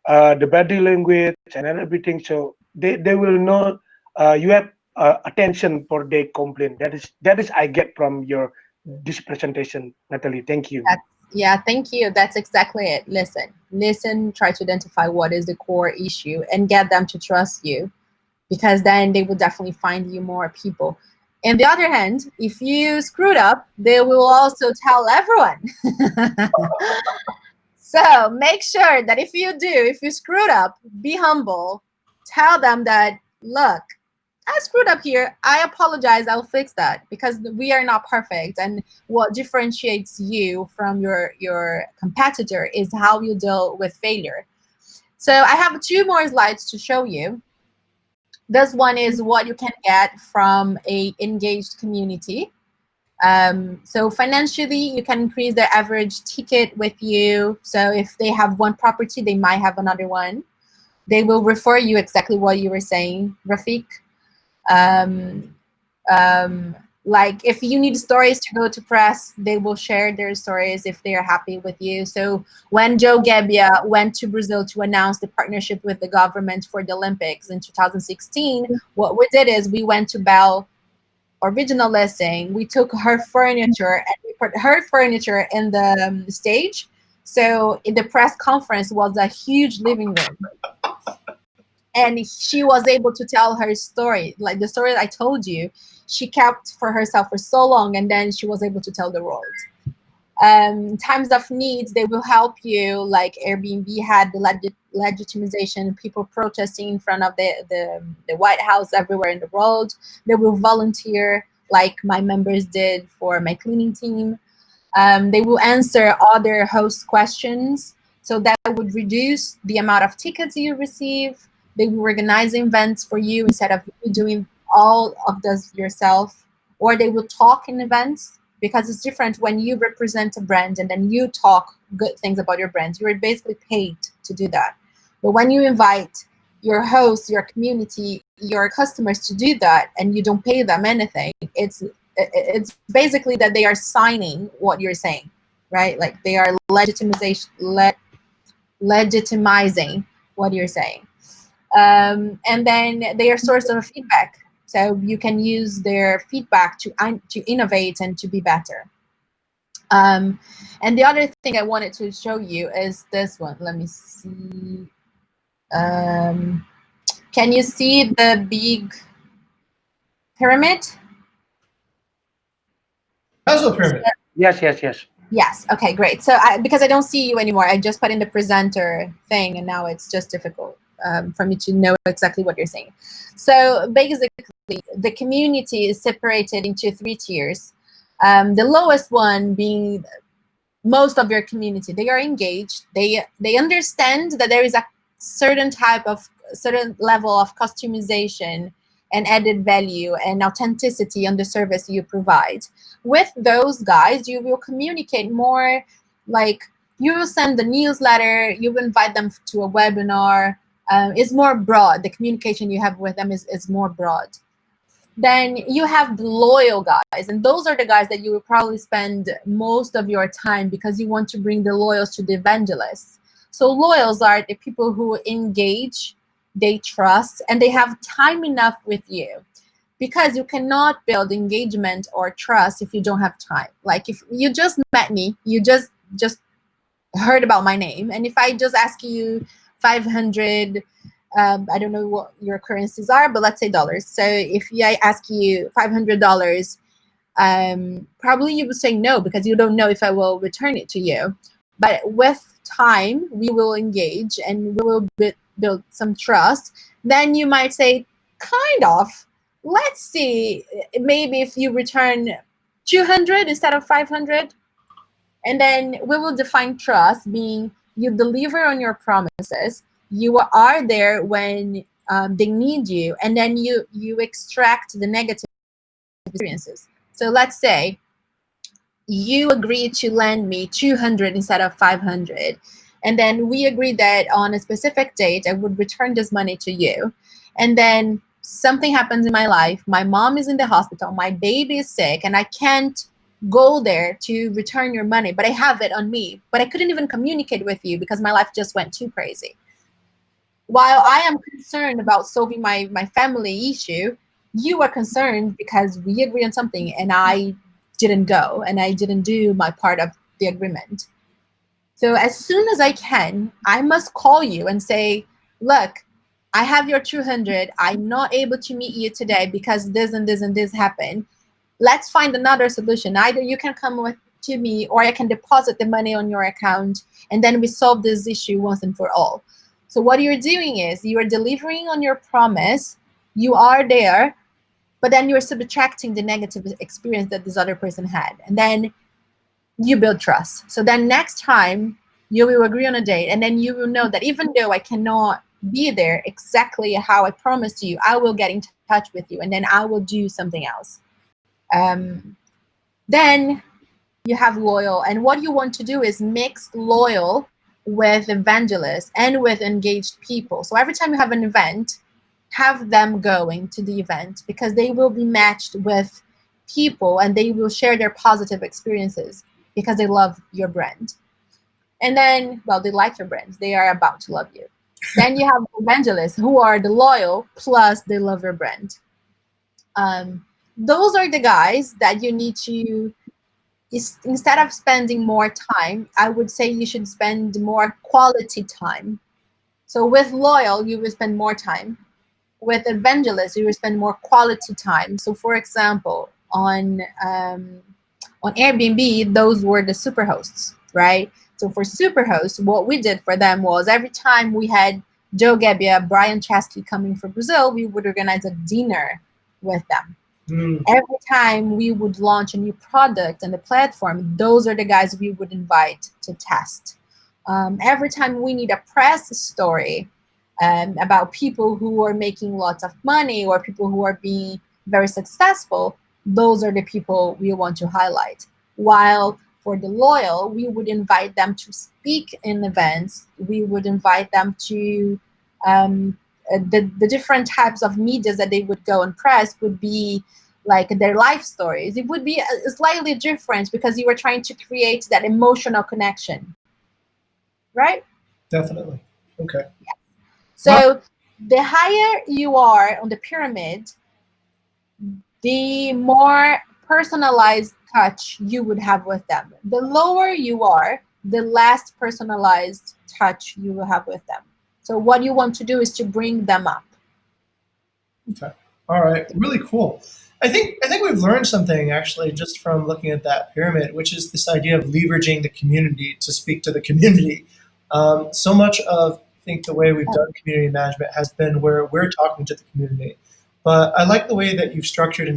the body language and everything. So they will know you have attention for their complaint. That is I get from your this presentation, Natalie. Thank you. Yeah, thank you. That's exactly it. Listen, try to identify what is the core issue and get them to trust you, because then they will definitely find you more people. On the other hand, if you screwed up, they will also tell everyone. So make sure that if you screwed up, be humble. Tell them that, look, I screwed up here. I apologize. I'll fix that, because we are not perfect. And what differentiates you from your competitor is how you deal with failure. So I have 2 more slides to show you. This one is what you can get from a engaged community. So financially, you can increase their average ticket with you. So if they have one property, they might have another one. They will refer you exactly what you were saying, Rafik. Um, like if you need stories to go to press, they will share their stories if they are happy with you. So when Joe Gebbia went to Brazil to announce the partnership with the government for the Olympics in 2016, what we did is we went to Bell original listing. We took her furniture and we put her furniture in the stage. So in the press conference was a huge living room. And she was able to tell her story, like the story I told you, she kept for herself for so long, and then she was able to tell the world. Times of needs, they will help you. Like Airbnb had the legitimization, people protesting in front of the White House everywhere in the world. They will volunteer, like my members did for my cleaning team. They will answer other host questions, so that would reduce the amount of tickets you receive. They will organize events for you instead of you doing all of this yourself, or they will talk in events, because it's different when you represent a brand and then you talk good things about your brand. You're basically paid to do that. But when you invite your hosts, your community, your customers to do that, and you don't pay them anything, it's basically that they are signing what you're saying, right? Like they are legitimizing what you're saying. And then they are source of feedback. So you can use their feedback to innovate and to be better. And the other thing I wanted to show you is this one. Let me see. Can you see the big pyramid? Maslow pyramid. Yes, yes, yes. Yes. Okay, great. So because I don't see you anymore, I just put in the presenter thing, and now it's just difficult for me to know exactly what you're saying. So basically, the community is separated into 3 tiers. The lowest one being most of your community. They are engaged. They understand that there is a certain level of customization and added value and authenticity on the service you provide. With those guys, you will communicate more, like you will send the newsletter, you will invite them to a webinar. It's more broad. The communication you have with them is more broad. Then you have the loyal guys, and those are the guys that you will probably spend most of your time, because you want to bring the loyals to the evangelists. So loyals are the people who engage, they trust, and they have time enough with you, because you cannot build engagement or trust if you don't have time. Like if you just met me, you just heard about my name, and if I just ask you 500, I don't know what your currencies are, but let's say dollars. So if I ask you $500, probably you would say no, because you don't know if I will return it to you. But with time, we will engage and we will build some trust. Then you might say, kind of, let's see, maybe if you return 200 instead of 500. And then we will define trust being you deliver on your promises, you are there when they need you, and then you extract the negative experiences. So let's say you agree to lend me 200 instead of 500, and then we agreed that on a specific date I would return this money to you, and then something happens in my life, my mom is in the hospital, my baby is sick, and I can't go there to return your money, but I have it on me, but I couldn't even communicate with you because my life just went too crazy. While I am concerned about solving my family issue, you are concerned because we agree on something and I didn't go and I didn't do my part of the agreement. So as soon as I can, I must call you and say, look, I have your 200. I'm not able to meet you today because this and this and this happened. Let's find another solution. Either you can come with to me or I can deposit the money on your account, and then we solve this issue once and for all. So what you're doing is you are delivering on your promise. You are there, but then you're subtracting the negative experience that this other person had. And then you build trust. So then next time you will agree on a date, and then you will know that even though I cannot be there exactly how I promised you, I will get in touch with you, and then I will do something else. Then you have loyal, and what you want to do is mix loyal with evangelists and with engaged people. So every time you have an event, have them going to the event, because they will be matched with people and they will share their positive experiences because they love your brand. And then, well, they like your brand, they are about to love you. Then you have evangelists who are the loyal plus they love your brand. Those are the guys that you need to, instead of spending more time, I would say you should spend more quality time. So with loyal, you will spend more time. With evangelists, you will spend more quality time. So for example, on Airbnb, those were the superhosts, right? So for superhosts, what we did for them was every time we had Joe Gebbia, Brian Chesky coming from Brazil, we would organize a dinner with them. Every time we would launch a new product on the platform, those are the guys we would invite to test. Every time we need a press story about people who are making lots of money or people who are being very successful, those are the people we want to highlight. While for the loyal, we would invite them to speak in events. We would invite them to the different types of medias that they would go and press would be like their life stories. It would be slightly different because you were trying to create that emotional connection, right? Definitely. Okay. Yeah. So the higher you are on the pyramid, the more personalized touch you would have with them. The lower you are, the less personalized touch you will have with them. So what you want to do is to bring them up. Okay. All right. Really cool. I think we've learned something actually just from looking at that pyramid, which is this idea of leveraging the community to speak to the community. So much of I think the way we've done community management has been where we're talking to the community. But I like the way that you've structured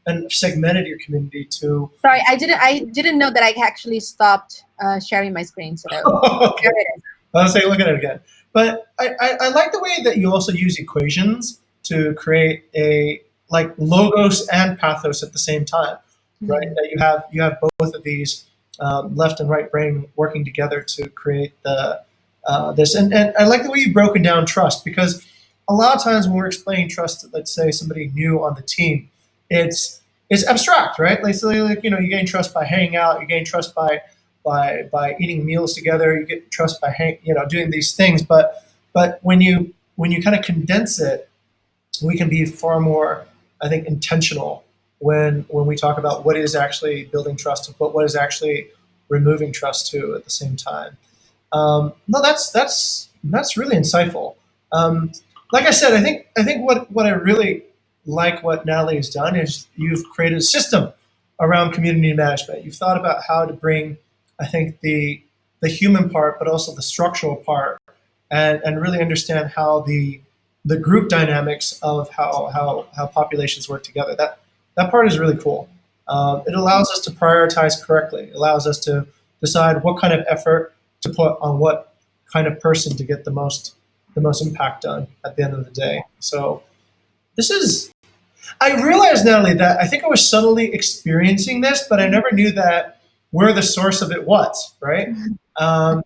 and segmented your community to. Sorry, I didn't know that I actually stopped sharing my screen. So Okay. there it is. Let's take a look at it again. But I like the way that you also use equations to create a like logos and pathos at the same time, right? That you have both of these left and right brain working together to create the this. And I like the way you've broken down trust, because a lot of times when we're explaining trust to, let's say, somebody new on the team, it's abstract, right? Like, so like you gain trust by hanging out, you gain trust by eating meals together, you get trust by doing these things. But when you kind of condense it, we can be far more, I think, intentional when we talk about what is actually building trust and what is actually removing trust too at the same time. No, that's really insightful. Like I said, I think what I really like what Natalie has done is you've created a system around community management. You've thought about how to bring, I think, the human part, but also the structural part, and really understand how the group dynamics of how populations work together. That part is really cool. It allows us to prioritize correctly. It allows us to decide what kind of effort to put on what kind of person to get the most impact done at the end of the day. So this is. I realized, Natalie, that I think I was subtly experiencing this, but I never knew that where the source of it was, right?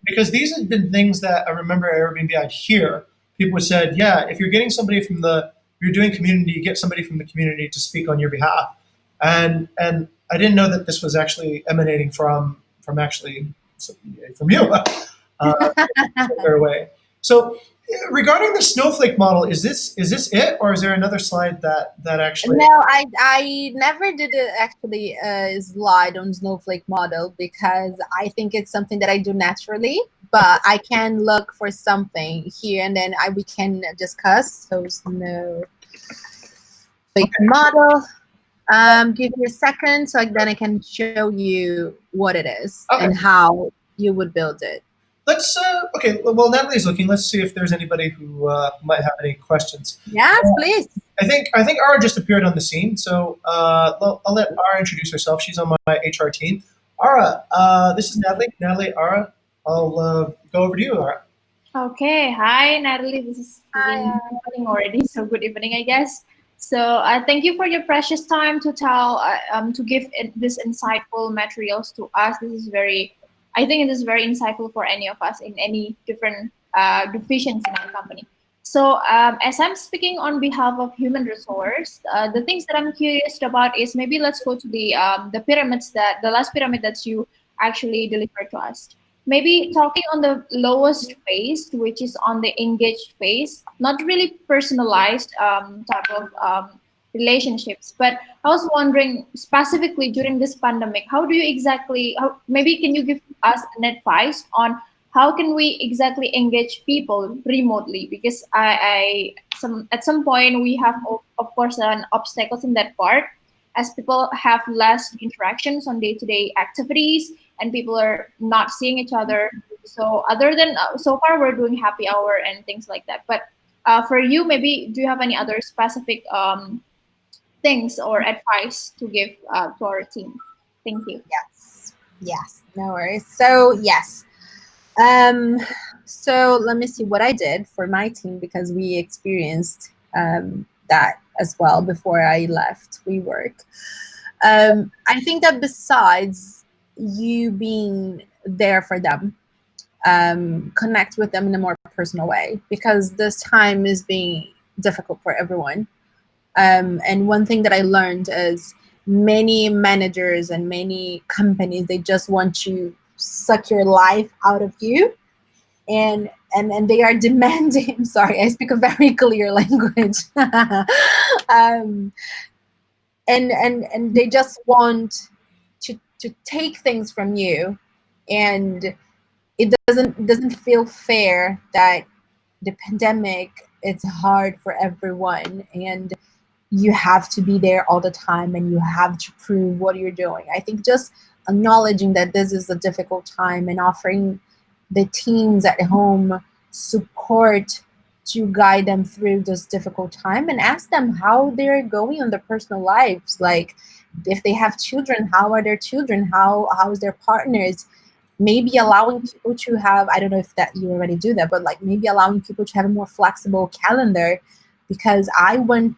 Because these had been things that I remember at Airbnb I'd hear. People said, yeah, if you're getting somebody if you're doing community, you get somebody from the community to speak on your behalf. And I didn't know that this was actually emanating from you. Fair way. So regarding the snowflake model, is this it, or is there another slide that actually? No, I never did actually slide on snowflake model, because I think it's something that I do naturally. But I can look for something here, and then we can discuss. So snowflake model. Give me a second, so then I can show you what it is and how you would build it. Let's okay. Well, Natalie's looking. Let's see if there's anybody who might have any questions. Yes, please. I think Ara just appeared on the scene, so I'll let Ara introduce herself. She's on my HR team. Ara, this is Natalie. Natalie, Ara, I'll go over to you, Ara. Okay. Hi, Natalie. This is evening already, so good evening, I guess. So thank you for your precious time to to give this insightful materials to us. I think it is very insightful for any of us in any different divisions in our company. So as I'm speaking on behalf of human resource, the things that I'm curious about is, maybe let's go to the pyramids, the last pyramid that you actually delivered to us. Maybe talking on the lowest phase, which is on the engaged phase, not really personalized type of relationships. But I was wondering, specifically during this pandemic, how do you maybe can you give us an advice on how can we exactly engage people remotely? Because at some point we have, of course, an obstacles in that part, as people have less interactions on day-to-day activities and people are not seeing each other. So other than, so far we're doing happy hour and things like that. But for you, maybe do you have any other specific things or advice to give to our team? Thank you. Yes, no worries. So yes. So let me see what I did for my team, because we experienced that as well before I left WeWork. I think that besides you being there for them, connect with them in a more personal way, because this time is being difficult for everyone. And one thing that I learned is many managers and many companies, they just want to suck your life out of you, and they are demanding. Sorry, I speak a very clear language. And they just want to take things from you, and it doesn't feel fair that the pandemic, it's hard for everyone, and you have to be there all the time and you have to prove what you're doing. I think just acknowledging that this is a difficult time and offering the teams at home support to guide them through this difficult time, and ask them how they're going on their personal lives. Like if they have children, how are their children? How's their partners? Maybe allowing people to have, I don't know if that you already do that, but like maybe allowing people to have a more flexible calendar, because I went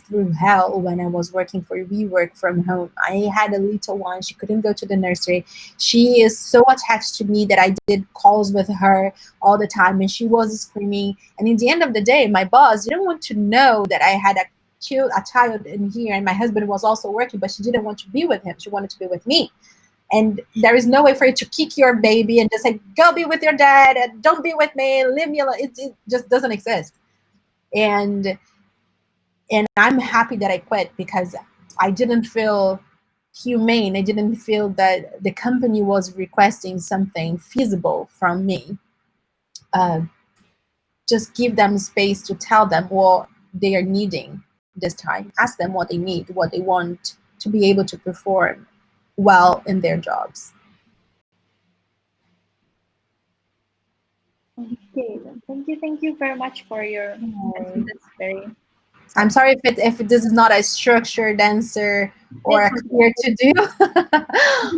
through hell when I was working for WeWork from home. I had a little one. She couldn't go to the nursery. She is so attached to me that I did calls with her all the time, and she was screaming. And in the end of the day, my boss didn't want to know that I had a child in here, and my husband was also working, but she didn't want to be with him. She wanted to be with me. And there is no way for you to kick your baby and just say, go be with your dad and don't be with me, leave me alone. It just doesn't exist. And I'm happy that I quit, because I didn't feel humane. I didn't feel that the company was requesting something feasible from me. Just give them space to tell them what they are needing this time. Ask them what they need, what they want to be able to perform well in their jobs. Okay, thank you very much for your answer. That's very. I'm sorry if this is not a structured answer or clear to do.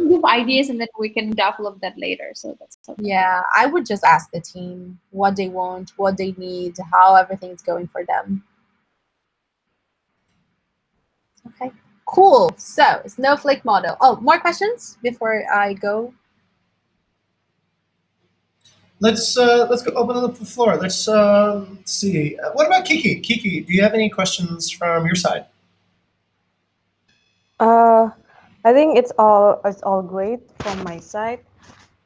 Give ideas and then we can develop that later. So that's okay. Yeah, I would just ask the team what they want, what they need, how everything's going for them. Okay, cool. So snowflake model. Oh, more questions before I go? Let's go open up the floor. Let's see. What about Kiki? Kiki, do you have any questions from your side? I think it's all great from my side,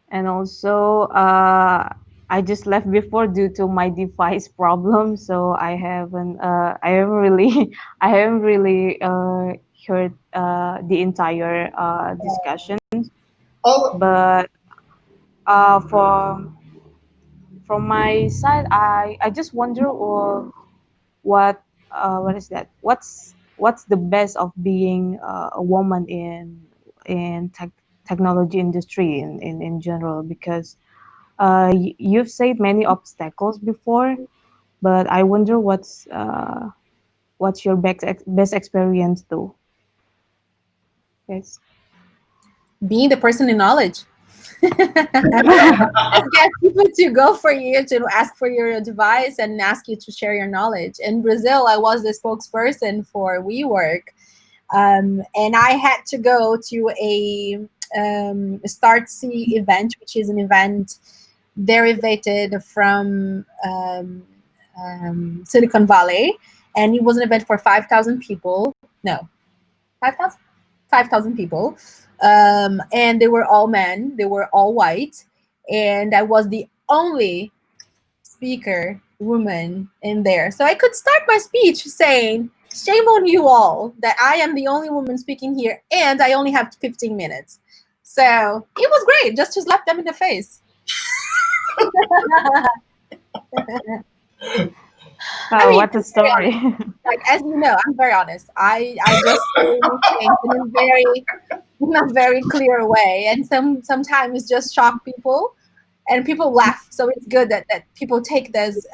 and also I just left before due to my device problem, so I haven't really I haven't really heard the entire discussion. Oh, But from my side, I just wonder what is that? What's the best of being a woman in technology industry in general? Because you've said many obstacles before, but I wonder what's your best experience though? Yes. Being the person in knowledge. Just get people to go for you, to ask for your advice and ask you to share your knowledge. In Brazil, I was the spokesperson for WeWork, and I had to go to a Start C event, which is an event derivated from Silicon Valley, and it was an event for 5,000 people. No, 5,000? 5,000 people. And they were all men, they were all white, and I was the only speaker woman in there. So I could start my speech saying, shame on you all that I am the only woman speaking here and I only have 15 minutes. So it was great, just to slap them in the face. Oh, what a story. Like, as you know, I'm very honest. I just say things in a very clear way, and sometimes just shock people, and people laugh. So it's good that people take this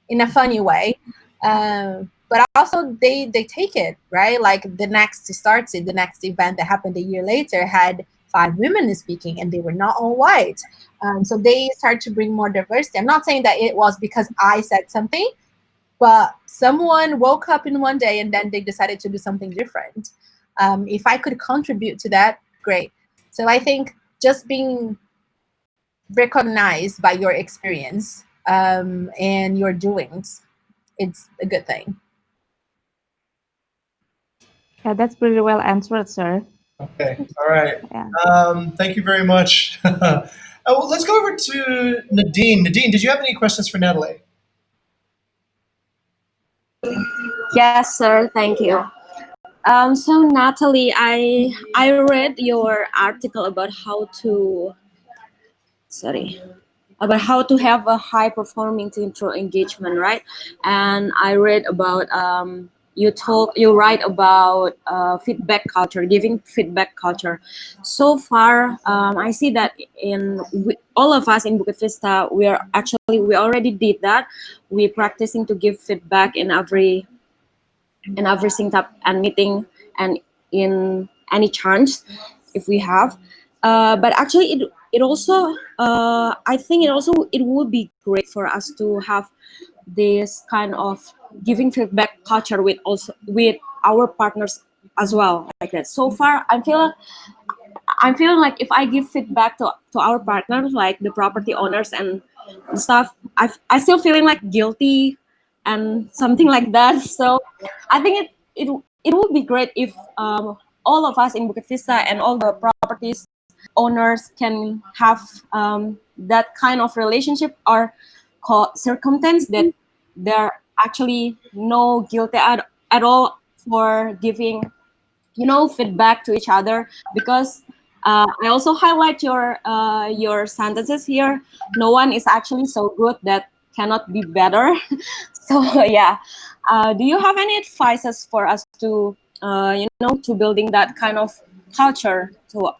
in a funny way, but also they take it right. Like the next event that happened a year later had 5 women speaking, and they were not all white. So they start to bring more diversity. I'm not saying that it was because I said something, but someone woke up in one day and then they decided to do something different. If I could contribute to that, great. So I think just being recognized by your experience and your doings, it's a good thing. Yeah, that's pretty well answered, sir. okay. All right. Yeah. Thank you very much. Well, let's go over to Nadine. Nadine, did you have any questions for Natalie? Yes, sir. Thank you. So Natalie, I read your article about how to have a high performing team through engagement, right? And I read about you write about feedback culture, giving feedback culture. So far, I see that all of us in Bukit Vista, we already did that. We're practicing to give feedback in every sync-up and meeting and in any chance if we have. But actually, it also I think it would be great for us to have this kind of giving feedback culture with our partners as well, like that. So far, I'm feeling like if I give feedback to our partners, like the property owners and stuff, I still feeling like guilty and something like that. So I think it would be great if all of us in Bukit Vista and all the properties owners can have that kind of relationship or circumstance that there actually no guilty at all for giving feedback to each other, because I also highlight your sentences here. No one is actually so good that cannot be better. So yeah, do you have any advices for us to to building that kind of culture to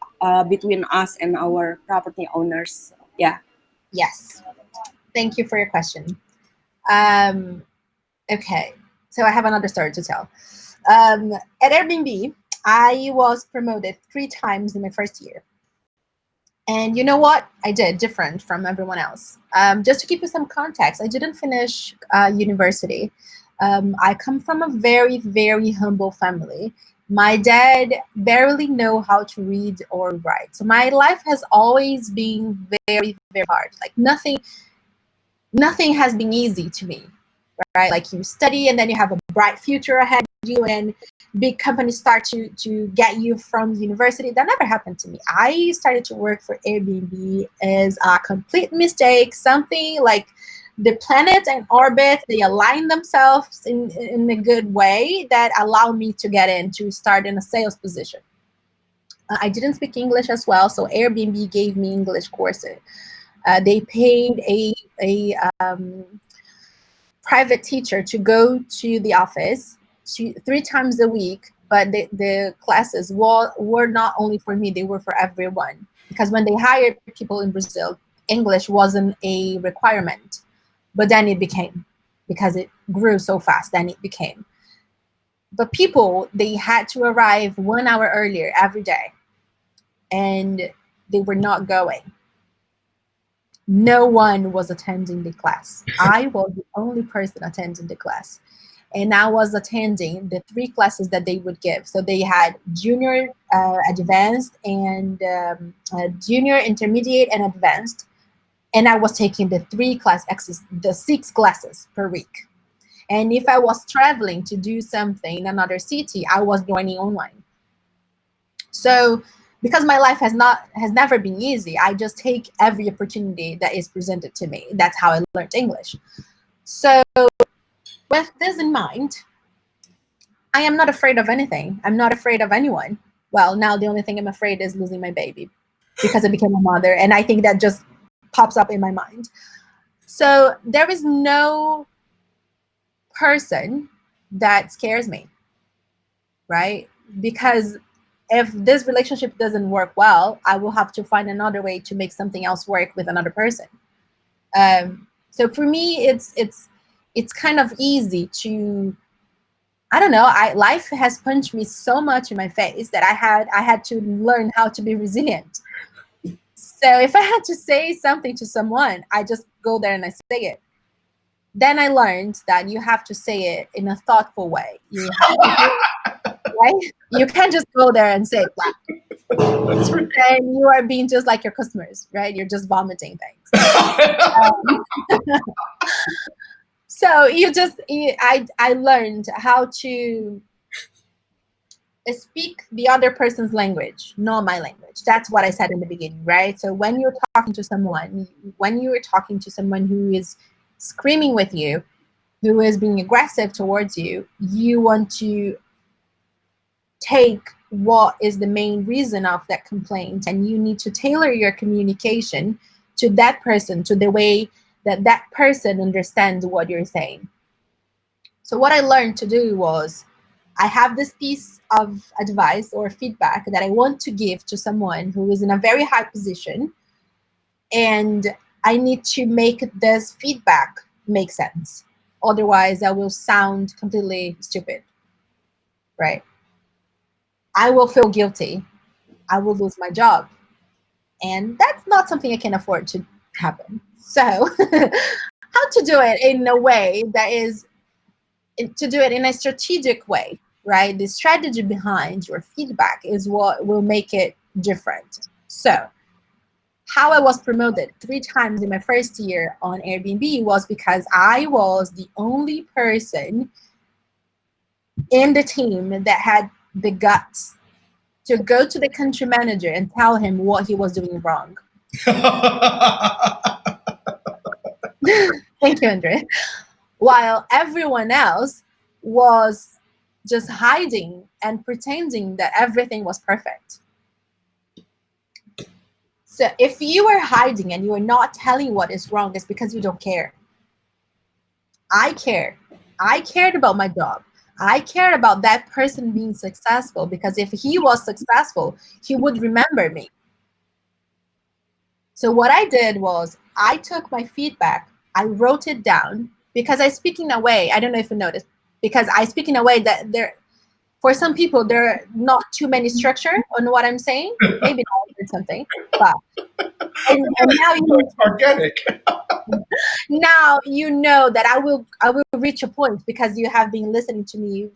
between us and our property owners? Yeah. Yes. Thank you for your question. Okay, so I have another story to tell. At Airbnb, I was promoted 3 times in my first year. And you know what? I did different from everyone else. Just to give you some context, I didn't finish university. I come from a very, very humble family. My dad barely know how to read or write. So my life has always been very, very hard. Like nothing has been easy to me, right? Like you study and then you have a bright future ahead of you, and big companies start to get you from university. That never happened to me. I started to work for Airbnb as a complete mistake, something like the planets and orbits, they align themselves in a good way that allow me to get in, to start in a sales position. I didn't speak English as well, so Airbnb gave me English courses. They paid a private teacher to go to the office 3 times a week, but the classes were not only for me, they were for everyone. Because when they hired people in Brazil, English wasn't a requirement, but then it became, because it grew so fast, then it became. But people, they had to arrive 1 hour earlier every day, and they were not going. No one was attending the class. I was the only person attending the class. And I was attending the 3 classes that they would give. So they had junior, advanced, and junior, intermediate, and advanced. And I was taking the 6 classes per week. And if I was traveling to do something in another city, I was joining online. So because my life has never been easy, I just take every opportunity that is presented to me. That's how I learned English. So with this in mind, I am not afraid of anything. I'm not afraid of anyone. Well, now the only thing I'm afraid is losing my baby, because I became a mother, and I think that just pops up in my mind. So there is no person that scares me, right? Because if this relationship doesn't work well, I will have to find another way to make something else work with another person. So for me, it's kind of easy to, I don't know. Life has punched me so much in my face that I had to learn how to be resilient. So if I had to say something to someone, I just go there and I say it. Then I learned that you have to say it in a thoughtful way. You have to, right? You can't just go there and say it flat. And you are being just like your customers, right? You're just vomiting things. So I learned how to speak the other person's language, not my language. That's what I said in the beginning, right? So when you're talking to someone, who is screaming with you, who is being aggressive towards you, you want to take what is the main reason of that complaint, and you need to tailor your communication to that person, to the way that that person understands what you're saying. So what I learned to do was, I have this piece of advice or feedback that I want to give to someone who is in a very high position, and I need to make this feedback make sense. Otherwise, I will sound completely stupid, right? I will feel guilty. I will lose my job. And that's not something I can afford to happen. So how to do it in a way that is, to do it in a strategic way, right? The strategy behind your feedback is what will make it different. So how I was promoted 3 times in my first year on Airbnb was because I was the only person in the team that had the guts to go to the country manager and tell him what he was doing wrong. Thank you, Andre. While everyone else was just hiding and pretending that everything was perfect. So if you are hiding and you are not telling what is wrong, it's because you don't care. I care. I cared about my job. I cared about that person being successful, because if he was successful, he would remember me. So what I did was, I took my feedback, I wrote it down, because I speak in a way, I don't know if you noticed, because I speak in a way that for some people, there are not too many structure on what I'm saying. Maybe not or something, but and now It's organic. now you know that I will reach a point, because you have been listening to me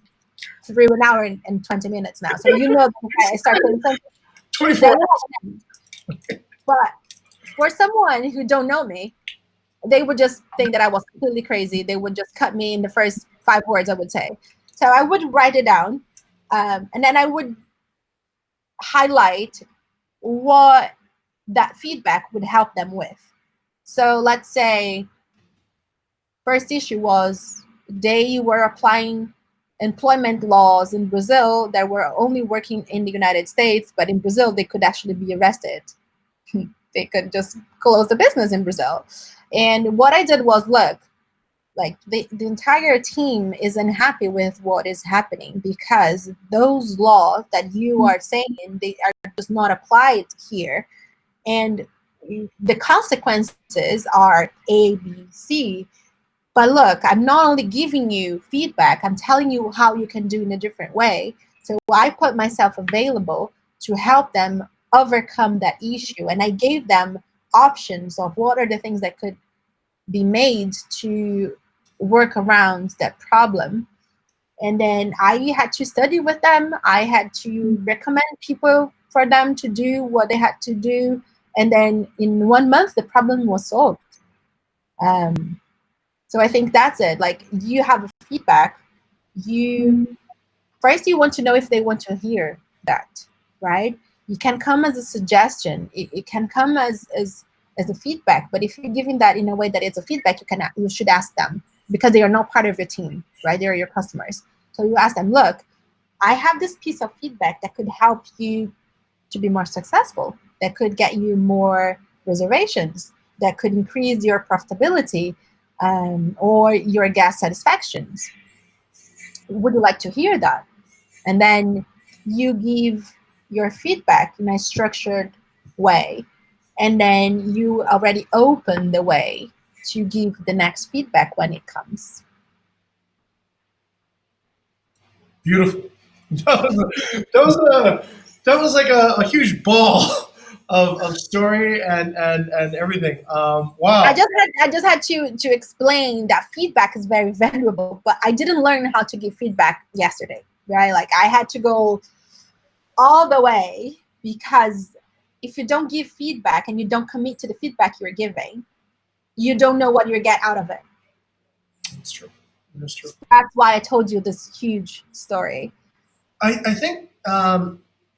through an hour and 20 minutes now. So you know that I start saying something. 24 But for someone who don't know me, they would just think that I was completely crazy. They would just cut me in the first 5 words I would say. So I would write it down, and then I would highlight what that feedback would help them with. So let's say first issue was they were applying employment laws in Brazil that were only working in the United States, but in Brazil they could actually be arrested. They could just close the business in Brazil. And what I did was, look, like the entire team is unhappy with what is happening, because those laws that you are saying, they are just not applied here. And the consequences are A, B, C. But look, I'm not only giving you feedback, I'm telling you how you can do in a different way. So I put myself available to help them overcome that issue. And I gave them options of what are the things that could be made to work around that problem. And then I had to study with them. I had to recommend people for them to do what they had to do. And then in 1 month, the problem was solved. So I think that's it. Like, you have a feedback. First you want to know if they want to hear that, right? It can come as a suggestion. It can come as a feedback. But if you're giving that in a way that it's a feedback, you should ask them, because they are not part of your team, right? They are your customers. So you ask them, look, I have this piece of feedback that could help you to be more successful, that could get you more reservations, that could increase your profitability, or your guest satisfactions. Would you like to hear that? And then you give your feedback in a structured way. And then you already open the way to give the next feedback when it comes. Beautiful. That was like a huge ball of story and everything. Wow. I just had to explain that feedback is very valuable, but I didn't learn how to give feedback yesterday, right? Like, I had to go all the way, because if you don't give feedback and you don't commit to the feedback you're giving, you don't know what you get out of it. That's true. That's true. That's why I told you this huge story. I think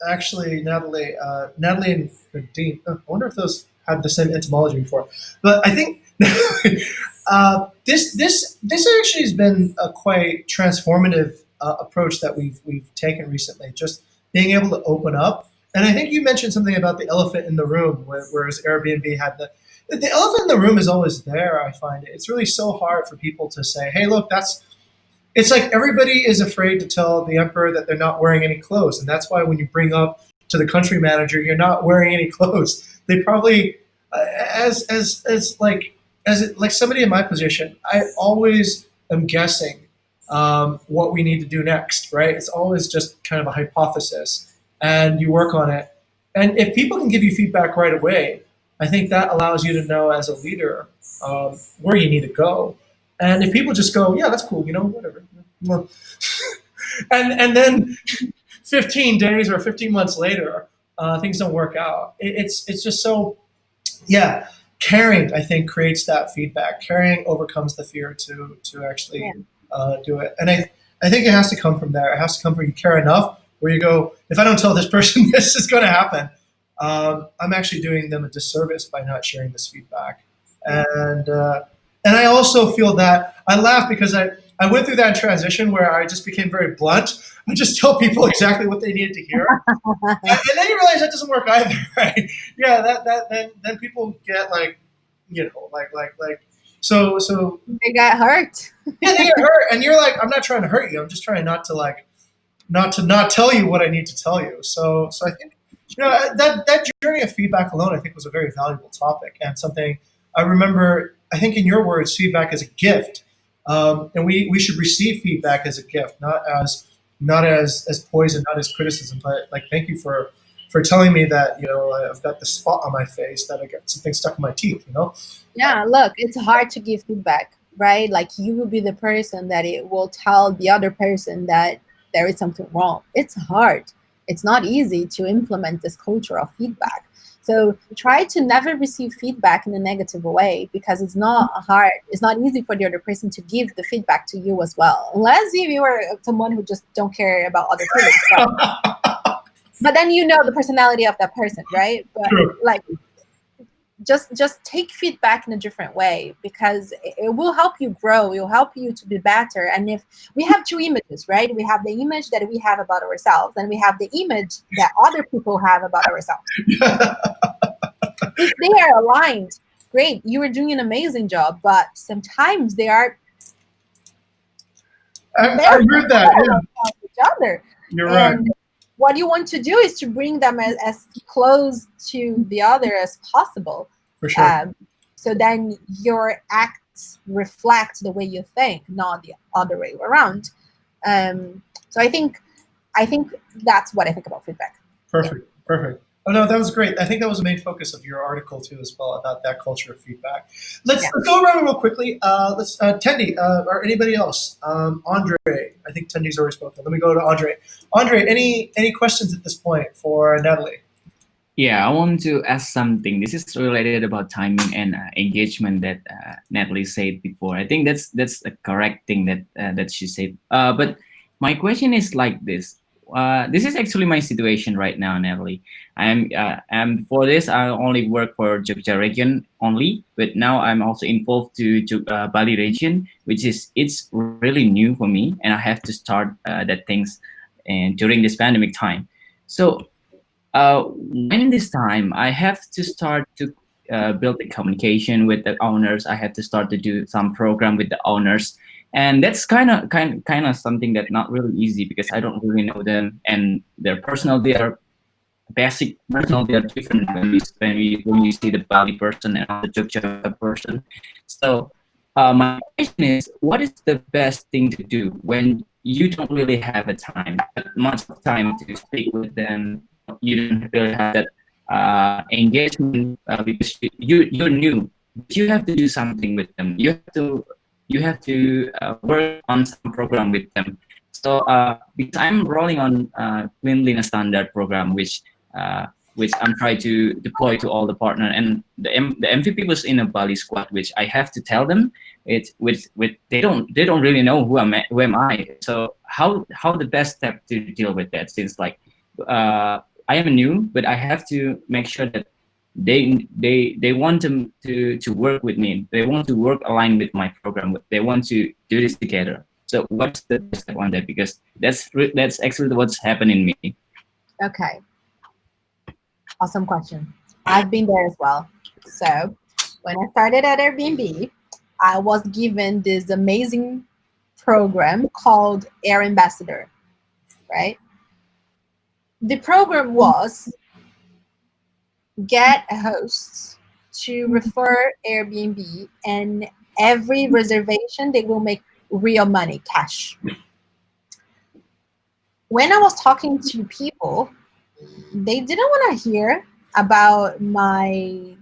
actually Natalie and Dean, I wonder if those had the same etymology before. But I think this actually has been a quite transformative approach that we've taken recently. Just being able to open up. And I think you mentioned something about the elephant in the room, whereas Airbnb had the elephant in the room is always there. I find it's really so hard for people to say, "Hey, look, it's like everybody is afraid to tell the emperor that they're not wearing any clothes," and that's why when you bring up to the country manager, "You're not wearing any clothes," they probably, like somebody in my position, I always am guessing what we need to do next, right? It's always just kind of a hypothesis, and you work on it. And if people can give you feedback right away, I think that allows you to know as a leader where you need to go. And if people just go, "Yeah, that's cool, whatever," well, and then 15 days or 15 months later, things don't work out. It's just so, yeah. Caring, I think, creates that feedback. Caring overcomes the fear to actually do it. And I think it has to come from there. It has to come from you care enough where you go, if I don't tell this person this is going to happen, I'm actually doing them a disservice by not sharing this feedback. And I also feel that I laugh because I went through that transition where I just became very blunt. I just tell people exactly what they needed to hear, and then you realize that doesn't work either, right? Yeah, then people get like, so they got hurt. Yeah, they get hurt, and you're like, I'm not trying to hurt you. I'm just trying not to not tell you what I need to tell you. So I think that journey of feedback alone, I think, was a very valuable topic and something I remember. I think in your words, feedback is a gift, and we should receive feedback as a gift, not as poison, not as criticism. But like, thank you for telling me that I've got this spot on my face, that I got something stuck in my teeth. Yeah, look, it's hard to give feedback, right? Like, you will be the person that it will tell the other person that there is something wrong. It's hard. It's not easy to implement this culture of feedback. So try to never receive feedback in a negative way, because it's not hard. It's not easy for the other person to give the feedback to you as well, unless if you are someone who just don't care about other feelings. But then the personality of that person, right? But like, just take feedback in a different way, because it will help you grow. It will help you to be better. And if we have two images, right? We have the image that we have about ourselves, and we have the image that other people have about ourselves. If they are aligned, great, you are doing an amazing job. But sometimes they are. I heard that. Yeah. Each other. You're right. What you want to do is to bring them as close to the other as possible. For sure. So then your acts reflect the way you think, not the other way around. So I think that's what I think about feedback. Perfect. Oh no, that was great. I think that was the main focus of your article too, as well, about that culture of feedback. Let's go around real quickly. Let's Tendi or anybody else. Andre, I think Tendi's already spoken. Let me go to Andre. Andre, any questions at this point for Natalie? Yeah, I want to ask something. This is related about timing and engagement that Natalie said before. I think that's a correct thing that she said. But my question is like this. This is actually my situation right now, Natalie. I'm for this. I only work for Jogja region only, but now I'm also involved to Bali region, it's really new for me, and I have to start that things and during this pandemic time. So when this time, I have to start to build the communication with the owners. I have to start to do some program with the owners. And that's kind of something that's not really easy, because I don't really know them, and their personality are basic personality are different when you see the Bali person and the Jogja person. So my question is, what is the best thing to do when you don't really have much time to speak with them? You don't really have that engagement because you're new, but you have to do something with them. You have to work on some program with them. So because I'm rolling on cleanliness standard program, which I'm trying to deploy to all the partner, and the MVP was in a Bali squad, which I have to tell them they don't really know who am I. So how the best step to deal with that, since like I am new, but I have to make sure that they want to work with me. They want to work aligned with my program. They want to do this together. So what's the step on that? Because that's actually what's happening in me. Okay. Awesome question. I've been there as well. So when I started at Airbnb, I was given this amazing program called Air Ambassador, right? The program was get hosts to refer Airbnb, and every reservation they will make real money, cash. When I was talking to people, they didn't want to hear about my,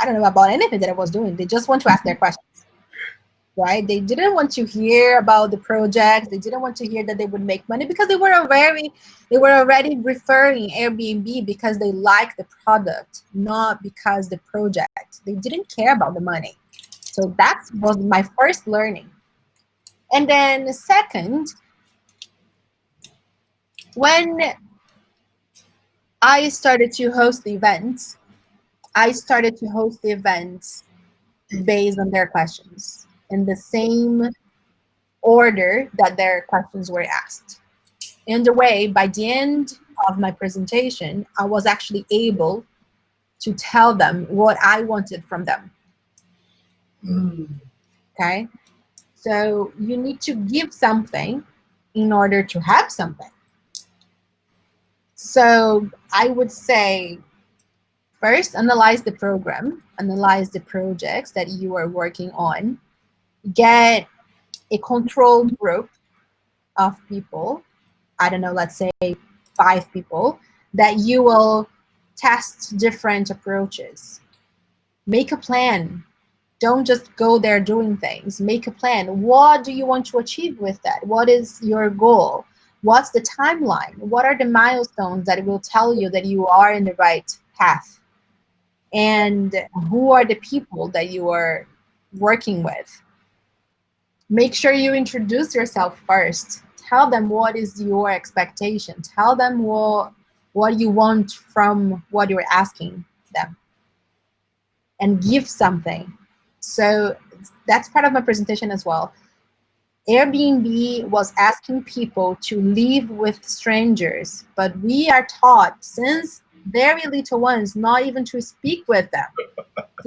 I don't know, about anything that I was doing. They just want to ask their questions, right? They didn't want to hear about the project. They didn't want to hear that they would make money, because they were already referring Airbnb because they liked the product, not because the project. They didn't care about the money. So that was my first learning. And then second, when I started to host the events, I started to host the events based on their questions in the same order that their questions were asked. In the way, by the end of my presentation, I was actually able to tell them what I wanted from them. Okay? So you need to give something in order to have something. So I would say, first, analyze the program, analyze the projects that you are working on, get a control group of people, I don't know, let's say 5 people, that you will test different approaches. Make a plan. Don't just go there doing things. Make a plan. What do you want to achieve with that? What is your goal? What's the timeline? What are the milestones that will tell you that you are in the right path? And who are the people that you are working with? Make sure you introduce yourself first. Tell them what is your expectation. Tell them what you want from what you're asking them. And give something. So that's part of my presentation as well. Airbnb was asking people to live with strangers, but we are taught since very little ones not even to speak with them.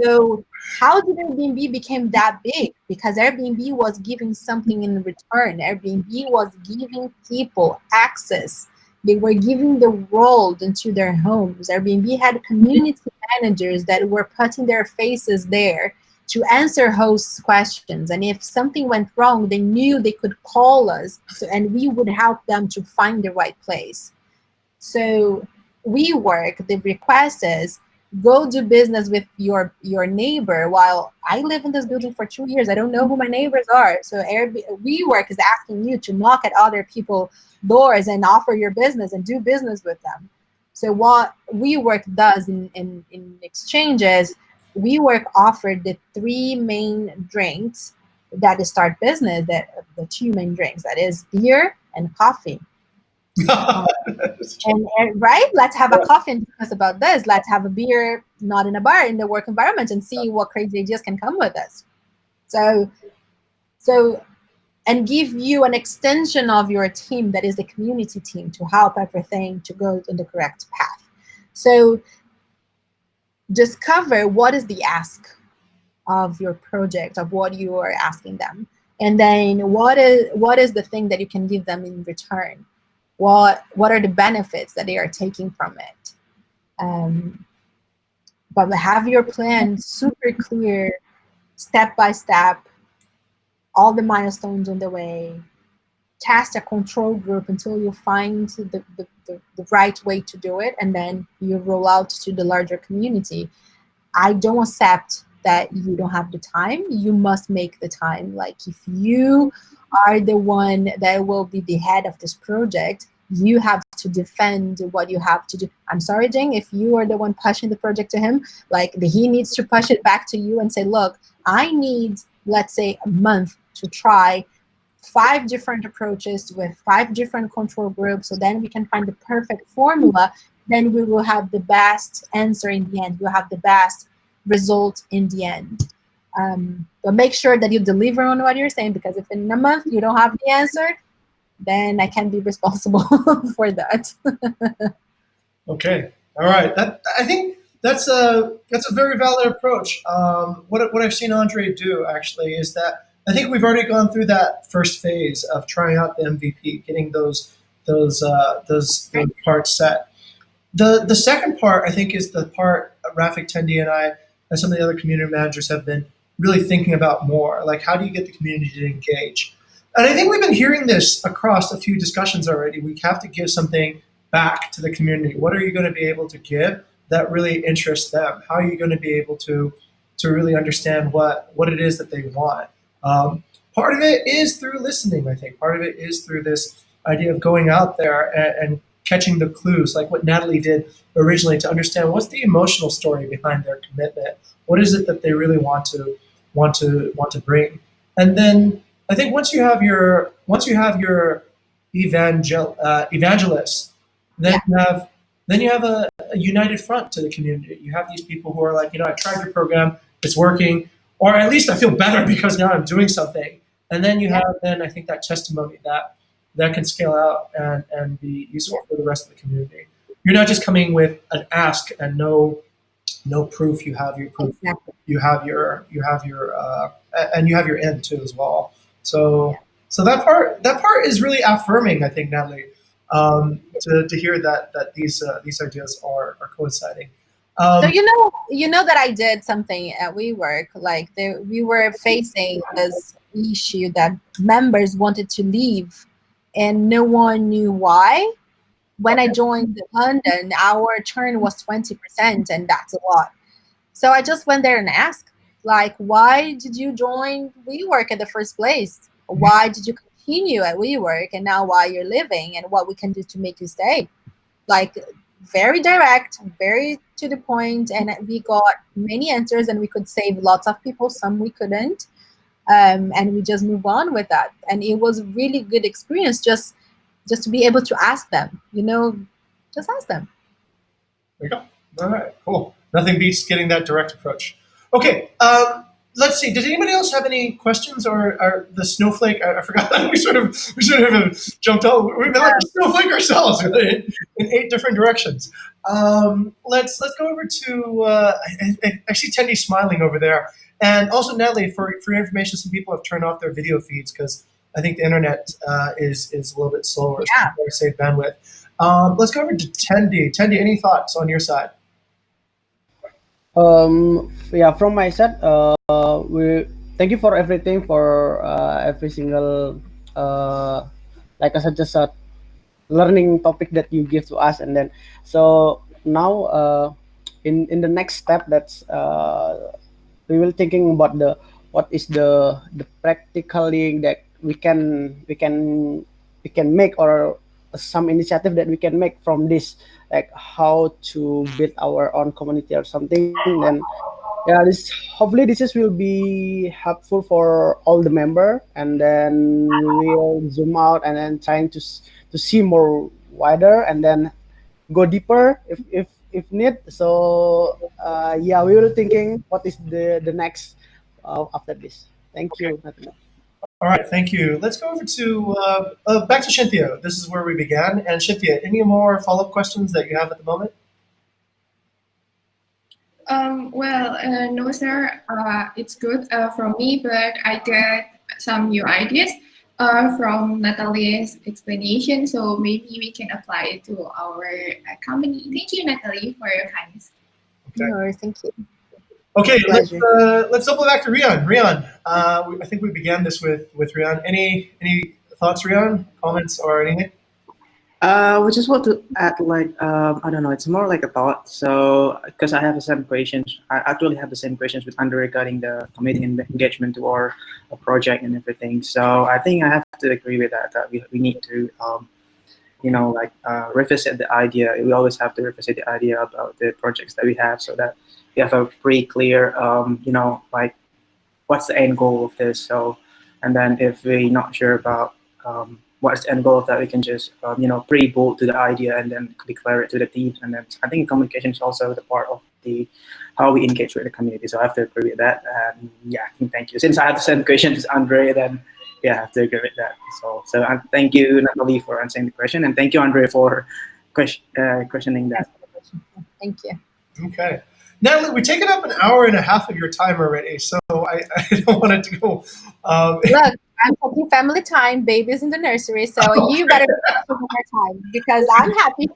So how did Airbnb become that big? Because Airbnb was giving something in return. Airbnb was giving people access. They were giving the world into their homes. Airbnb had community managers that were putting their faces there to answer hosts' questions. And if something went wrong, they knew they could call us, and we would help them to find the right place. So WeWork, the request is, go do business with your neighbor. While I live in this building for 2 years, I don't know who my neighbors are. So WeWork is asking you to knock at other people's doors and offer your business and do business with them. So what WeWork does in exchange is, WeWork offered the 3 main drinks that start business, that the 2 main drinks, that is beer and coffee. And right, let's have a coffee and discuss about this. Let's have a beer, not in a bar, in the work environment, and see what crazy ideas can come with us. So and give you an extension of your team that is the community team to help everything to go in the correct path. So discover what is the ask of your project, of what you are asking them, and then what is the thing that you can give them in return. What are the benefits that they are taking from it? But have your plan super clear, step by step, all the milestones on the way. Test a control group until you find the right way to do it, and then you roll out to the larger community. I don't accept that you don't have the time. You must make the time. Like, if you are the one that will be the head of this project, you have to defend what you have to do. I'm sorry, Jing, if you are the one pushing the project to him, like, he needs to push it back to you and say, look, I need, let's say, a month to try 5 different approaches with 5 different control groups, so then we can find the perfect formula. Then we will have the best answer in the end. We'll have the best result in the end. But make sure that you deliver on what you're saying, because if in a month you don't have the answer, then I can't be responsible for that. Okay. All right. I think that's a very valid approach. What I've seen Andre do actually is that I think we've already gone through that first phase of trying out the MVP, getting those parts set. The second part, I think, is the part Rafik, Tendi, and I, and some of the other community managers have been really thinking about more. Like, how do you get the community to engage? And I think we've been hearing this across a few discussions already. We have to give something back to the community. What are you going to be able to give that really interests them? How are you going to be able to really understand what it is that they want? Part of it is through listening, I think. Part of it is through this idea of going out there and catching the clues, like what Natalie did originally, to understand what's the emotional story behind their commitment. What is it that they really want to bring? And then I think once you have your evangelists, then you have a united front to the community. You have these people who are like, I tried your program, it's working, or at least I feel better because now I'm doing something. And then you have I think that testimony that can scale out and be useful for the rest of the community. You're not just coming with an ask and no proof. You have your proof. Exactly. You have your and you have your end too as well. So that part is really affirming, I think, Natalie, to hear that these ideas are coinciding. So you know that I did something at WeWork. Like we were facing this issue that members wanted to leave, and no one knew why. When I joined London, our churn was 20%, and that's a lot. So I just went there and asked, like, why did you join WeWork in the first place? Why did you continue at WeWork, and now why you're leaving, and what we can do to make you stay? Like, very direct, very to the point, and we got many answers, and we could save lots of people. Some we couldn't. And we just move on with that. And it was a really good experience just to be able to ask them, just ask them. There you go. All right, cool. Nothing beats getting that direct approach. Okay, let's see. Did anybody else have any questions or the snowflake? I forgot. we sort of jumped out. We've been like a snowflake ourselves in 8 different directions. Let's go over to. I see Tendi smiling over there. And also, Natalie, for your information, some people have turned off their video feeds because I think the internet is a little bit slower, so to save bandwidth. Let's go over to Tendi. Tendi, any thoughts on your side? From my side, we thank you for everything, for every single like I said, just a learning topic that you give to us, and then so now in the next step, that's we will thinking about what is the practically that we can make, or some initiative that we can make from this, like how to build our own community or something. Then hopefully this will be helpful for all the member, and then we will zoom out and then trying to see more wider, and then go deeper if need. So we were thinking what is the next after this. Thank you, Natalie. All right, thank you. Let's go over to back to Cynthia. This is where we began. And Cynthia, any more follow-up questions that you have at the moment? No, sir. It's good from me, but I get some new ideas from Natalie's explanation, so maybe we can apply it to our company. Thank you, Natalie, for your kindness. Okay. No, thank you. Okay, let's double back to Rian. Rian, I think we began this with Rian. Any thoughts, Rian? Comments or anything? We just want to add, I don't know, it's more like a thought. So, because I have the same questions, I actually have the same questions with Andre regarding the community engagement to our project and everything. So, I think I have to agree with that we need to, revisit the idea. We always have to revisit the idea about the projects that we have, so that we have a pretty clear, what's the end goal of this. So, and then if we're not sure about what's the end goal of that, we can just pretty bold to the idea and then declare it to the team. And then I think communication is also the part of the how we engage with the community. So I have to agree with that. Yeah, thank you. Since I have the same question as Andre, then yeah, I have to agree with that. So thank you, Natalie, for answering the question, and thank you, Andre, for questioning that. Thank you. Okay. Natalie, we've taken up an hour and a half of your time already, so I don't want it to go. Look, I'm taking family time, baby's in the nursery, so you better take more time because I'm happy.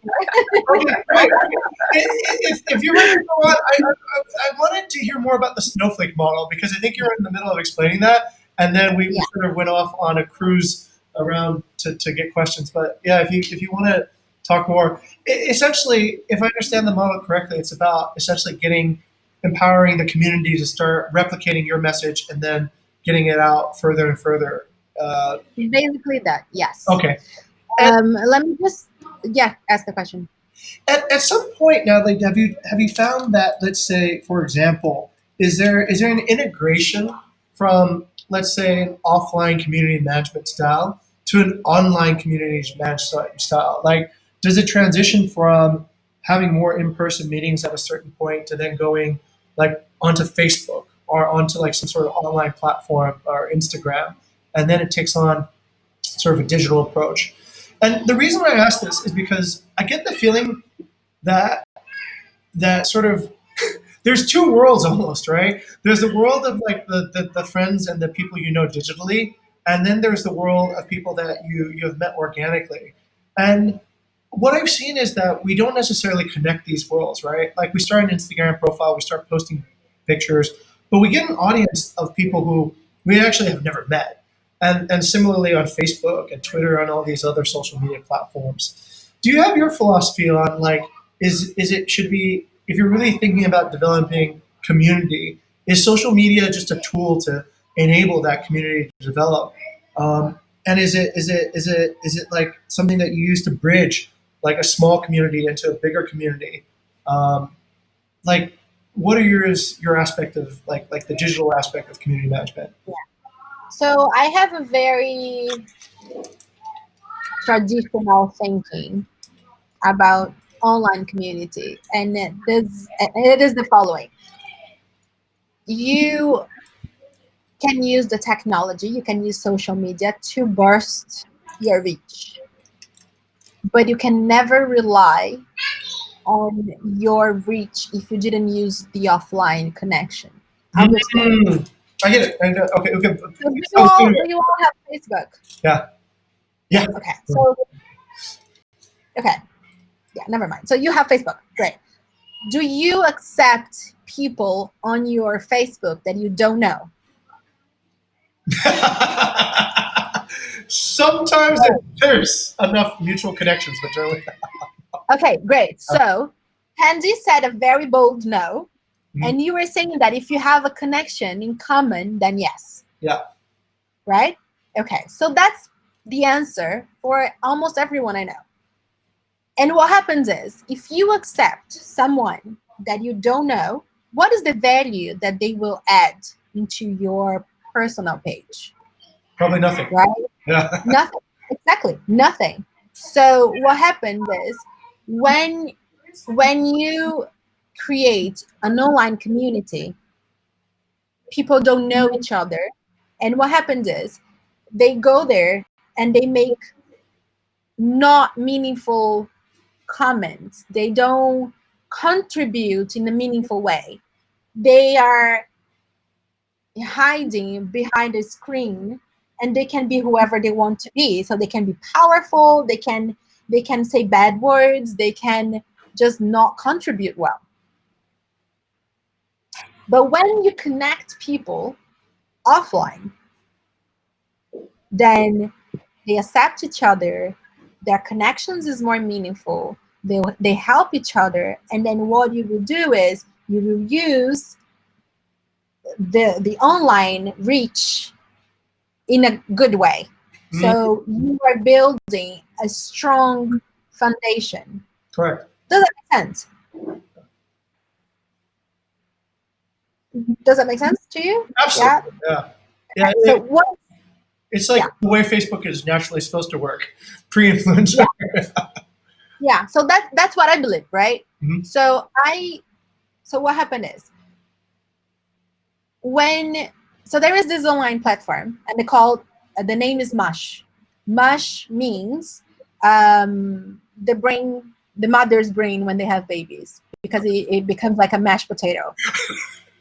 If you're ready to go on, I wanted to hear more about the snowflake model because I think you're in the middle of explaining that, and then we sort of went off on a cruise around to get questions. But yeah, if you want to talk more, essentially, if I understand the model correctly, it's about essentially empowering the community to start replicating your message and then getting it out further and further. Basically that, yes. Okay. Let me just ask the question. At some point, Natalie, have you found that, let's say, for example, is there an integration from, let's say, an offline community management style to an online community management style? Like, does it transition from having more in-person meetings at a certain point to then going like onto Facebook or onto like some sort of online platform or Instagram, and then it takes on sort of a digital approach? And the reason why I ask this is because I get the feeling that sort of there's two worlds almost, right? There's the world of like the friends and the people you know digitally, and then there's the world of people that you have met organically. And what I've seen is that we don't necessarily connect these worlds, right? Like we start an Instagram profile, we start posting pictures, but we get an audience of people who we actually have never met. And similarly on Facebook and Twitter and all these other social media platforms. Do you have your philosophy on like, if you're really thinking about developing community, is social media just a tool to enable that community to develop? And is it like something that you use to bridge like a small community into a bigger community? Like, what are your aspect of like the digital aspect of community management? Yeah. So I have a very traditional thinking about online community, and it is the following. You can use the technology, you can use social media to burst your reach, but you can never rely on your reach if you didn't use the offline connection. I get it. Okay. So do you all have Facebook? Yeah. Okay. So okay. Yeah, never mind. So you have Facebook. Great. Do you accept people on your Facebook that you don't know? Sometimes there's enough mutual connections, but generally. Okay, great. So Handy said a very bold no. And you were saying that if you have a connection in common, then yes. Yeah. Right? Okay. So that's the answer for almost everyone I know. And what happens is, if you accept someone that you don't know, what is the value that they will add into your personal page? Probably nothing. Right? Yeah. Nothing. Exactly. Nothing. So what happens is, when you create an online community, people don't know each other, and what happens is they go there and they make not meaningful comments. They don't contribute in a meaningful way. They are hiding behind a screen, and they can be whoever they want to be. So they can be powerful, they can say bad words, they can just not contribute well. But when you connect people offline, then they accept each other, their connections is more meaningful, they help each other, and then what you will do is you will use the online reach in a good way. So you are building a strong foundation. Correct. Does that make sense? Does that make sense to you? Absolutely. Yeah. So what? It's like the way Facebook is naturally supposed to work, pre-influencer. Yeah. So that's what I believe, right? So So what happened is, so there is this online platform, and the name is Mush. Mush means the mother's brain when they have babies, because it becomes like a mashed potato.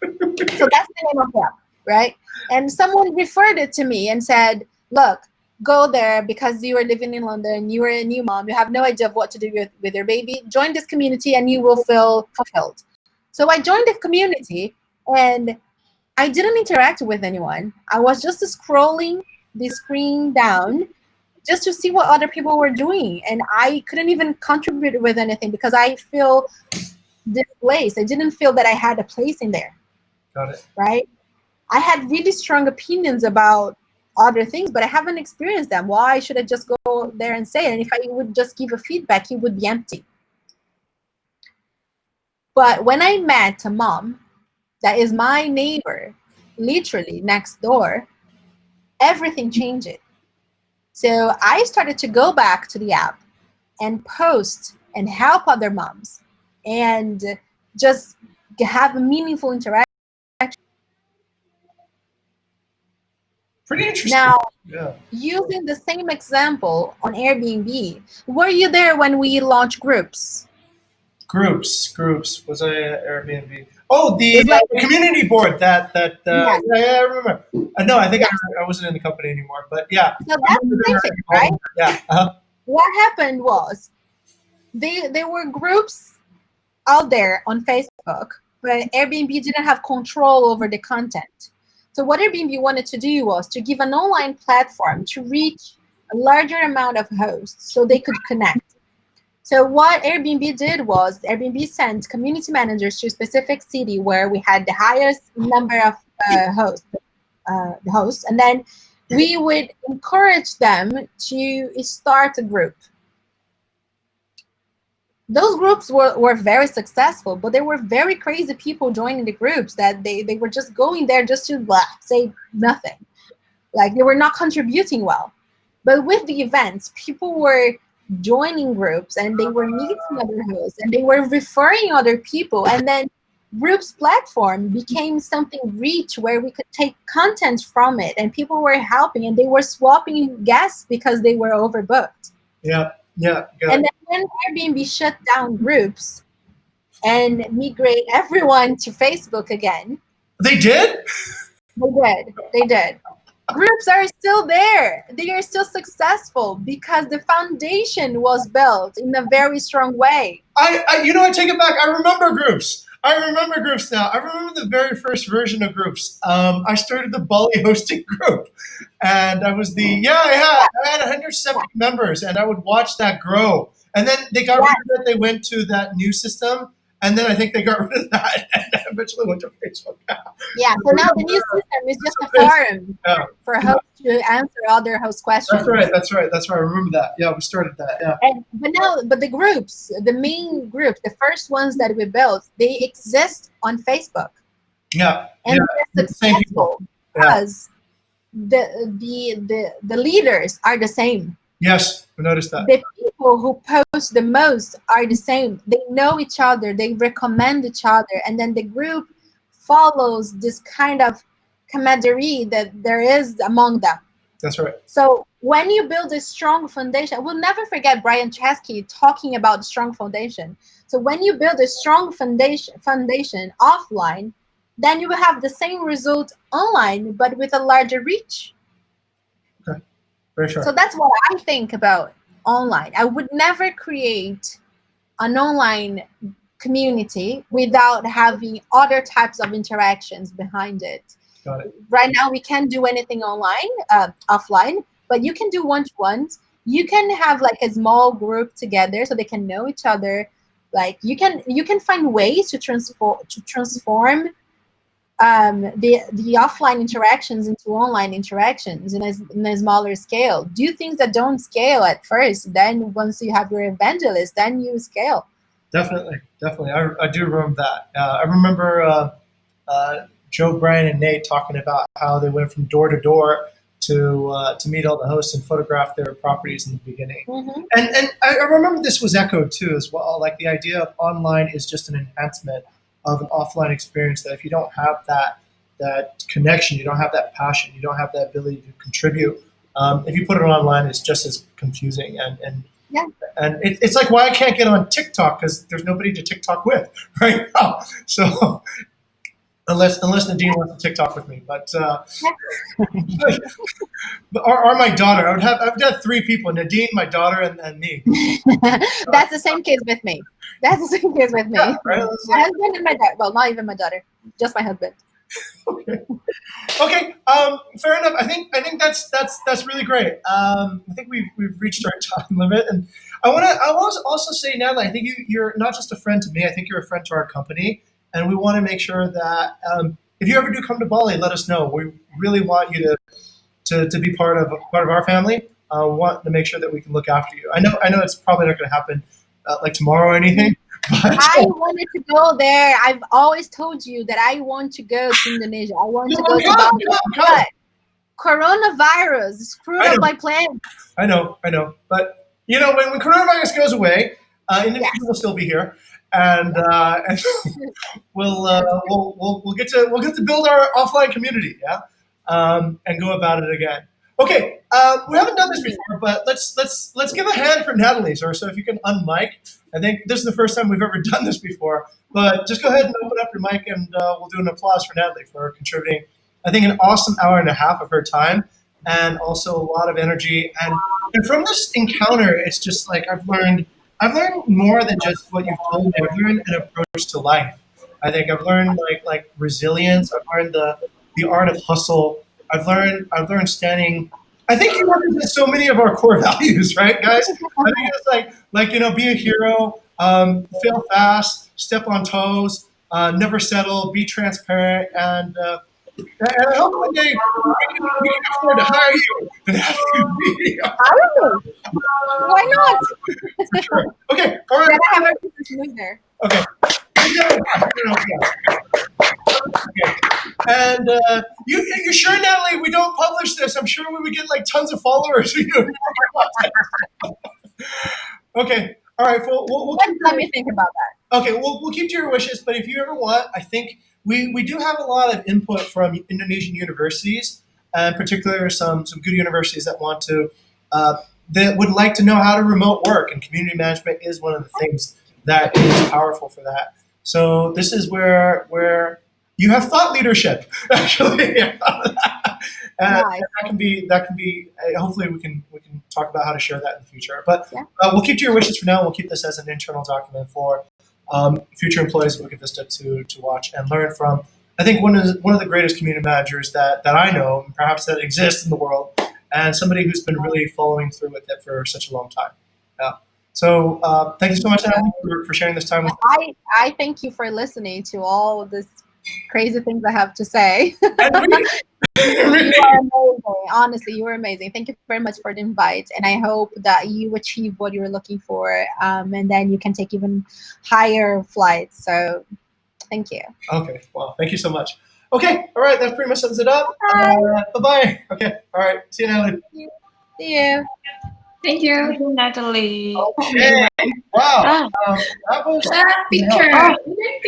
So that's the name of that, right? And someone referred it to me and said, look, go there because you are living in London, you are a new mom, you have no idea of what to do with your baby. Join this community and you will feel fulfilled. So I joined the community, and I didn't interact with anyone. I was just scrolling the screen down just to see what other people were doing. And I couldn't even contribute with anything because I feel displaced. I didn't feel that I had a place in there. Got it. Right? I had really strong opinions about other things, but I haven't experienced them. Why should I just go there and say it? And if I would just give a feedback, it would be empty. But when I met a mom that is my neighbor, literally next door, everything changed. So I started to go back to the app and post and help other moms and just have a meaningful interaction. Pretty interesting. Now, yeah. Using the same example on Airbnb, were you there when we launched groups? Groups. Was I at Airbnb? Oh, the community board. Yes. Yeah, I remember. No, I think I wasn't in the company anymore, but yeah. So that's the same thing, right? Yeah. What happened was, there were groups out there on Facebook, but Airbnb didn't have control over the content. So what Airbnb wanted to do was to give an online platform to reach a larger amount of hosts so they could connect. So what Airbnb did was, Airbnb sent community managers to a specific city where we had the highest number of hosts, and then we would encourage them to start a group. Those groups were very successful, but there were very crazy people joining the groups that they were just going there just to say nothing. Like, they were not contributing well. But with the events, people were joining groups and they were meeting other hosts and they were referring other people. And then groups platform became something rich where we could take content from it, and people were helping and they were swapping guests because they were overbooked. Yeah. And then when Airbnb shut down groups and migrate everyone to Facebook again. They did? They did. Groups are still there. They are still successful because the foundation was built in a very strong way. I take it back. I remember groups. Now. I remember the very first version of groups. I started the Bali hosting group, and I was I had 170 members, and I would watch that grow. And then they got rid of it. They went to that new system, and then I think they got rid of that and eventually went to Facebook. Yeah, so now the new system is just a forum for hosts to answer other host questions. That's right. I remember that. Yeah, we started that. Yeah. But the groups, the main groups, the first ones that we built, they exist on Facebook. Yeah. And they're successful because the leaders are the same. Yes, we noticed that. The people who post the most are the same. They know each other. They recommend each other. And then the group follows this kind of camaraderie that there is among them. That's right. So when you build a strong foundation, I will never forget Brian Chesky talking about strong foundation. So when you build a strong foundation offline, then you will have the same result online, but with a larger reach. Okay. Very sure. So that's what I think about online. I would never create an online community without having other types of interactions behind it. Got it. Right now, we can't do anything offline, but you can do one-to-ones. You can have like a small group together so they can know each other. Like you can find ways to transform the offline interactions into online interactions in a smaller scale. Do things that don't scale at first. Then once you have your evangelist, then you scale. Definitely. I do remember that. I remember Joe, Brian, and Nate talking about how they went from door to door to meet all the hosts and photograph their properties in the beginning. Mm-hmm. And I remember this was echoed too as well. Like the idea of online is just an enhancement of an offline experience that if you don't have that connection, you don't have that passion, you don't have that ability to contribute. If you put it online, it's just as confusing. And it's like why I can't get on TikTok because there's nobody to TikTok with right now. So unless Nadine wants to TikTok with me, but or my daughter, I would have 3 people: Nadine, my daughter, and me. That's the same case with me. That's the same case with me. Yeah, right? My husband and my daughter. Well, not even my daughter, just my husband. Okay. Fair enough. I think that's really great. I think we've reached our time limit, and I want to also say, Natalie, I think you're not just a friend to me. I think you're a friend to our company, and we want to make sure that if you ever do come to Bali, let us know. We really want you to be part of our family. Want to make sure that we can look after you. I know it's probably not going to happen like tomorrow or anything. But I wanted to go there. I've always told you that I want to go to Indonesia. I want to go to Bali. But coronavirus screwed up my plans. I know. But when coronavirus goes away, Indonesia will still be here, and we'll get to build our offline community, and go about it again. Okay, we haven't done this before, but let's give a hand for Natalie. So if you can unmic. I think this is the first time we've ever done this before, but just go ahead and open up your mic, and we'll do an applause for Natalie for contributing, I think, an awesome hour and a half of her time, and also a lot of energy. And from this encounter, it's just like I've learned more than just what you've told me. I've learned an approach to life. I think I've learned like resilience. I've learned the art of hustle. I've learned standing. I think you represent so many of our core values, right, guys? I think it's like be a hero, fail fast, step on toes, never settle, be transparent, and I hope one day we can afford to hire you and have you be. Why not? Sure. Okay, all right. I have a business move there. Okay. Okay. And you sure, Natalie, we don't publish this? I'm sure we would get like tons of followers for you. Okay. All right. We'll let me think about that. Okay. We'll keep to your wishes, but if you ever want, I think we do have a lot of input from Indonesian universities, and in particular some good universities that want to that would like to know how to remote work, and community management is one of the things that is powerful for that. So this is where you have thought leadership, actually. And nice. that can be. Hopefully, we can talk about how to share that in the future. But we'll keep to your wishes for now. We'll keep this as an internal document for future employees of Bukit Vista to watch and learn from. I think one of the greatest community managers that I know, and perhaps that exists in the world, and somebody who's been really following through with it for such a long time. Yeah. So thank you so much, Natalie, for sharing this time with us. I thank you for listening to all of this crazy things I have to say. You are amazing. Honestly, you are amazing. Thank you very much for the invite, and I hope that you achieve what you were looking for, and then you can take even higher flights. So thank you. Okay. Well, thank you so much. Okay. All right. That pretty much sums it up. Bye-bye. Okay. All right. See you, Natalie. See you. Thank you. Natalie. Okay. Wow. That was picture.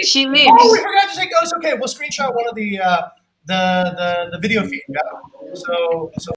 She leaves. Oh, we forgot to take. Oh, it's okay. We'll screenshot one of the video feed. Yeah. So